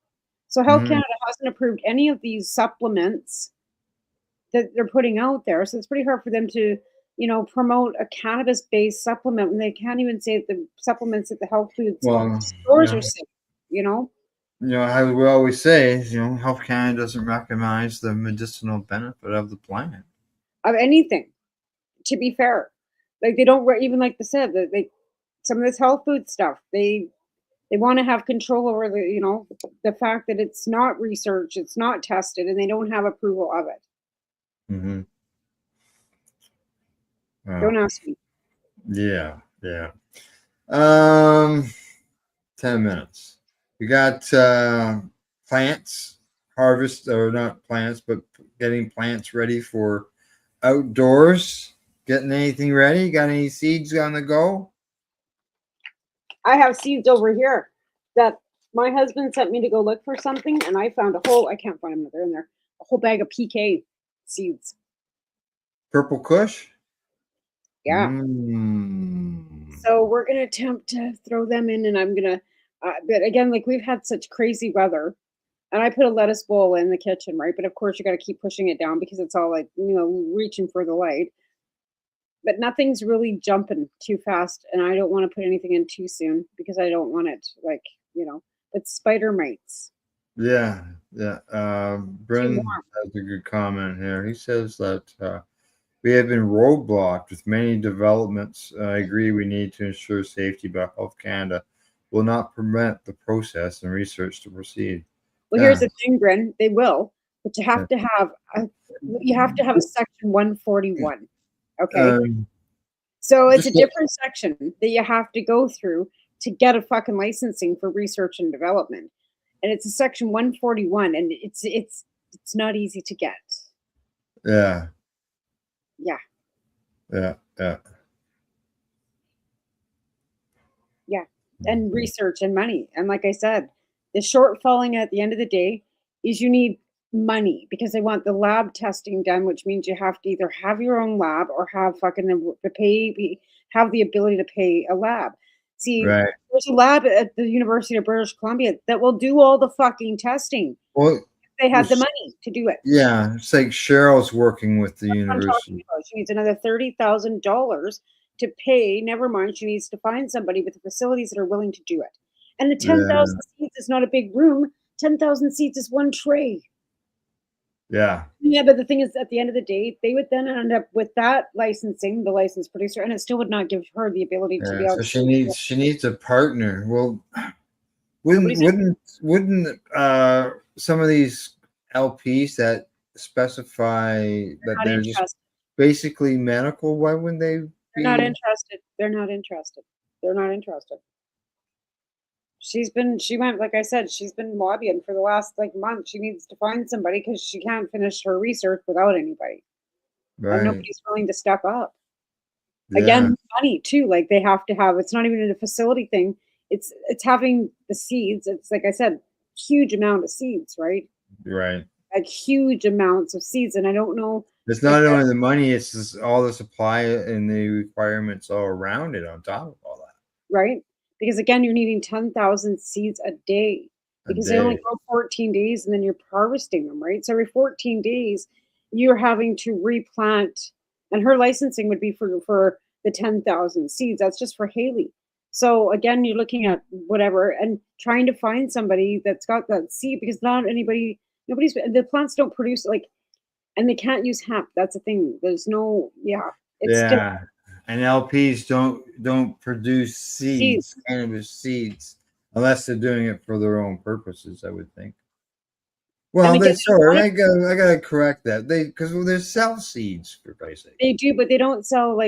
So Health Canada hasn't approved any of these supplements that they're putting out there. So it's pretty hard for them to, promote a cannabis-based supplement when they can't even say that the supplements at the health food stores are safe, how we always say, Health Canada doesn't recognize the medicinal benefit of the plant. Of anything, to be fair. Like they don't even like they said that some of this health food stuff, they want to have control over the fact that it's not researched, it's not tested, and they don't have approval of it. Mm-hmm. Don't ask me. Yeah. 10 minutes. We got plants harvest, or not plants, but getting plants ready for outdoors. Getting anything ready? Got any seeds on the go? I have seeds over here that my husband sent me to go look for something, and I found I can't find them, they're in there, a whole bag of PK seeds. Purple Kush? Yeah. So we're going to attempt to throw them in, and I'm going to, but again, like we've had such crazy weather, and I put a lettuce bowl in the kitchen, right? But of course you got to keep pushing it down because it's all like, reaching for the light. But nothing's really jumping too fast, and I don't want to put anything in too soon because I don't want it but spider mites. Yeah. Bren has a good comment here. He says that we have been roadblocked with many developments. I agree we need to ensure safety, but Health Canada will not permit the process and research to proceed. Well, here's the thing, Bren. They will, but you have to have a section 141. Okay. So it's a different section that you have to go through to get a fucking licensing for research and development. And it's a section 141, and it's not easy to get. Yeah. And research and money. And like I said, the shortfalling at the end of the day is you need money because they want the lab testing done, which means you have to either have your own lab or have have the ability to pay a lab. See, there's a lab at the University of British Columbia that will do all the fucking testing. Well, they had the money to do it. Yeah, it's like Cheryl's working with the university. She needs another $30,000 to pay. Never mind, she needs to find somebody with the facilities that are willing to do it. And the 10,000 seats is not a big room. 10,000 seats is one tray. Yeah. Yeah, but the thing is, at the end of the day, they would then end up with that licensing, the licensed producer, and it still would not give her the ability to be able. So she needs a partner. Well, wouldn't some of these LPs that specify that they're just basically medical? Why wouldn't they? They're not interested. They're not interested. They're not interested. She went, like I said, she's been lobbying for the last month. She needs to find somebody because she can't finish her research without anybody. Right. And nobody's willing to step up. Yeah. Again, money too. Like they have to have, it's not even a facility thing. It's having the seeds. It's like I said, huge amount of seeds, right? Right. Like huge amounts of seeds. And I don't know. It's not only the money, it's just all the supply and the requirements all around it on top of all that. Right. Because again, you're needing 10,000 seeds a day because they only grow 14 days and then you're harvesting them, right? So every 14 days, you're having to replant, and her licensing would be for the 10,000 seeds. That's just for Haley. So again, you're looking at whatever and trying to find somebody that's got that seed because the plants don't produce and they can't use hemp. That's the thing. There's no, it's different. And LPs don't produce seeds, cannabis seeds, unless they're doing it for their own purposes, I would think. Well, I gotta correct that. They sell seeds for basic. They do, but they don't sell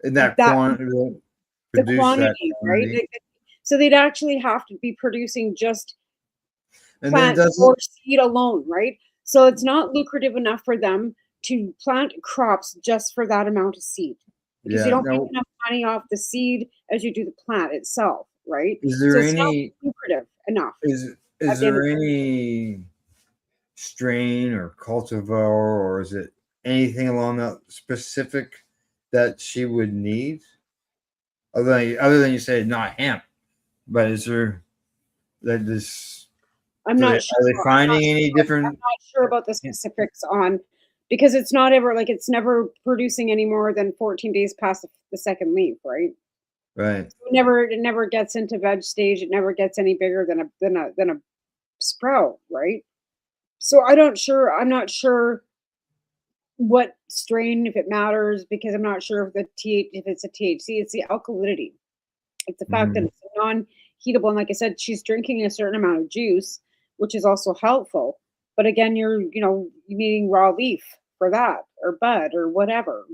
in that quantity. The quantity, right? So they'd actually have to be producing just plant or seed alone, right? So it's not lucrative enough for them to plant crops just for that amount of seed. Because you don't make enough money off the seed as you do the plant itself, right? Is there it's not lucrative enough? Is there any strain or cultivar, or is it anything along that specific that she would need? Other than you say not hemp, but is there that this? I'm not sure. Are they finding any different? I'm not sure about the specifics on. Because it's not ever it's never producing any more than 14 days past the second leaf, right? Right. So it never gets into veg stage. It never gets any bigger than a sprout, right? So I'm not sure what strain, if it matters, because I'm not sure if it's a THC, it's the alkalinity. It's the fact that Mhm. it's non-heatable, and like I said, she's drinking a certain amount of juice, which is also helpful. But again, you're eating raw leaf for that, or bud, or whatever.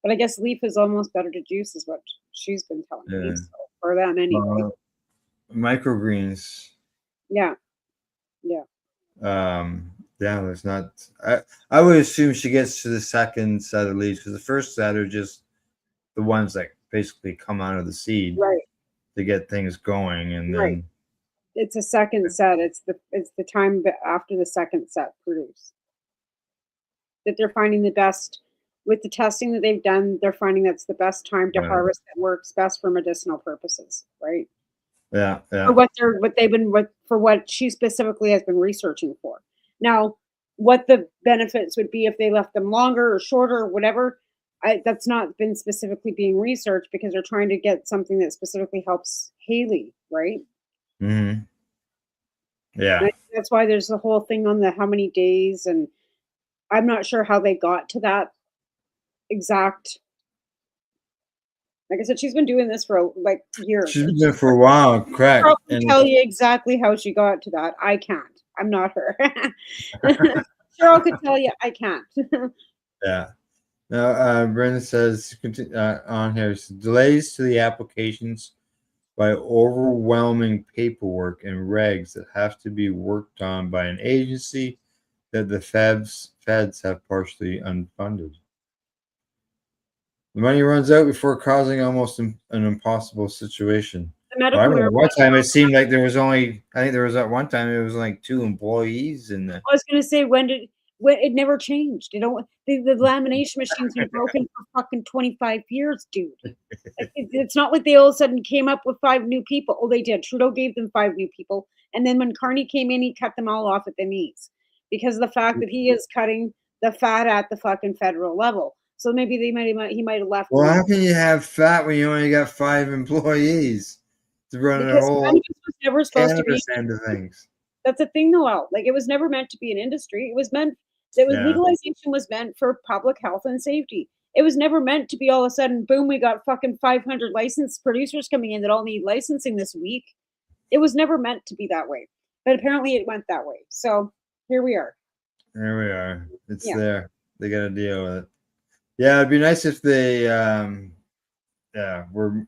But I guess leaf is almost better to juice, is what she's been telling me. Yeah. So for them anyway. Microgreens. Yeah, yeah. Yeah, there's not. I would assume she gets to the second set of leaves because the first set are just the ones that basically come out of the seed Right, to get things going, and right. then It's a second set. It's the time after the second set produce that they're finding the best with the testing that they've done. They're finding that's the best time to harvest that works best for medicinal purposes, right? yeah, For yeah. what she specifically has been researching for. Now, what the benefits would be if they left them longer or shorter or whatever, that's not been specifically being researched because they're trying to get something that specifically helps Haley, right? Mm-hmm. Yeah. And that's why there's the whole thing on the how many days, and I'm not sure how they got to that exact. Like I said, she's been doing this for like years. She's been there for a while, correct? I'll tell you exactly how she got to that. I can't. I'm not her. Cheryl could tell you. I can't. Yeah. Now, Brenda says on here delays to the applications by overwhelming paperwork and regs that have to be worked on by an agency that the feds have partially unfunded. The money runs out before causing almost an impossible situation. I remember one time it seemed like there was only, I think there was at one time it was like 2 employees in the. I was going to say, when it never changed. The lamination machine's been broken for fucking 25 years, dude. It's not like they all of a sudden came up with 5 new people. Oh, they did. Trudeau gave them 5 new people. And then when Carney came in, he cut them all off at the knees because of the fact that he is cutting the fat at the fucking federal level. So maybe he might have left. Well, how can you have fat when you only got 5 employees to run the whole cannabis was never supposed to be end of things? That's a thing, though, Al. Like, it was never meant to be an industry. Legalization was meant for public health and safety. It was never meant to be all of a sudden, boom, we got fucking 500 licensed producers coming in that all need licensing this week. It was never meant to be that way. But apparently it went that way. So here we are. There we are. It's there. They got to deal with it. Yeah, it'd be nice if they, were,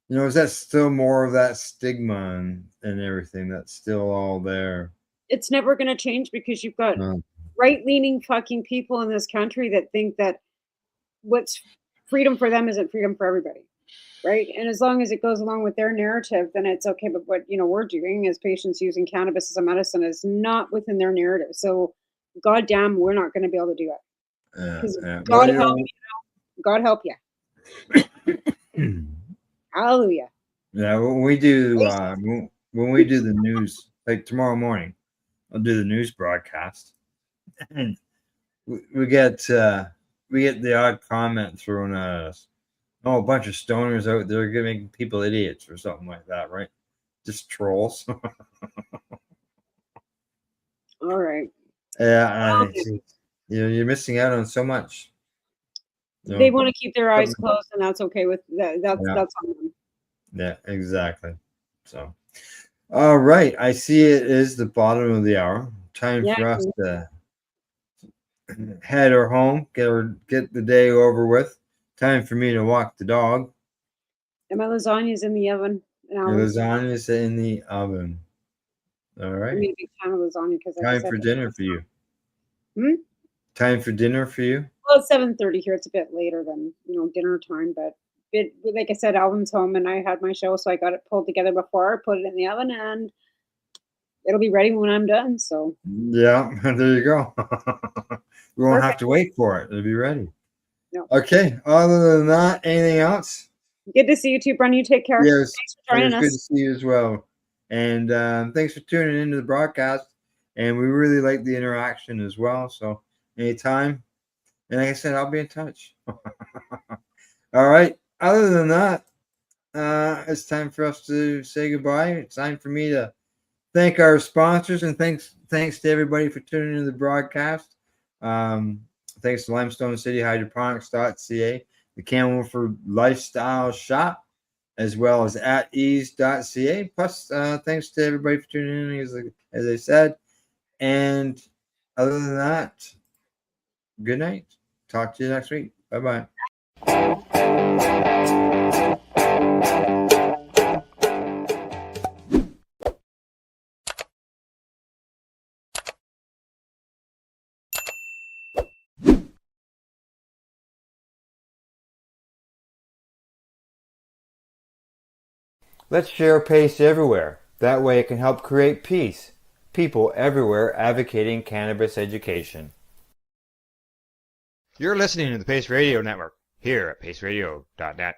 is that still more of that stigma and everything that's still all there? It's never going to change because you've got right-leaning fucking people in this country that think that what's freedom for them isn't freedom for everybody, right? And as long as it goes along with their narrative, then it's okay. But what we're doing as patients using cannabis as a medicine is not within their narrative. So, goddamn, we're not going to be able to do it. God help you. Hallelujah. Yeah, when we do the news, like tomorrow morning, I'll do the news broadcast, and we get the odd comment thrown at us. Oh, a bunch of stoners out there giving people idiots or something like that, right? Just trolls. All right. Yeah, you're missing out on so much. They want to keep their eyes closed, and that's okay with that. That's on them. Yeah, exactly. So, all right. I see it is the bottom of the hour. Time for us to head her home, get the day over with. Time for me to walk the dog. And my lasagna's in the oven. Your lasagna's in the oven. All right. I'm a big fan of lasagna because time for dinner for you. Time for dinner for you. Well, it's 7:30 here. It's a bit later than dinner time, but like I said, Alvin's home and I had my show, so I got it pulled together before I put it in the oven, and it'll be ready when I'm done. So yeah, there you go. We won't have to wait for it. It'll be ready. No. Okay. Other than that, anything else? Good to see you too, Bren. You take care. Yes. Thanks for joining us. Good to see you as well. And thanks for tuning into the broadcast. And we really like the interaction as well. So anytime. And like I said, I'll be in touch. All right. Other than that, it's time for us to say goodbye. It's time for me to thank our sponsors, and thanks to everybody for tuning into the broadcast. Thanks to Limestone City Hydroponics.ca, the Campbellford Lifestyle Shop, as well as At-Eze.ca. Plus, thanks to everybody for tuning in, as I said. And other than that, good night. Talk to you next week. Bye-bye. Let's share PACE everywhere. That way it can help create peace. People everywhere advocating cannabis education. You're listening to the PACE Radio Network here at paceradio.net.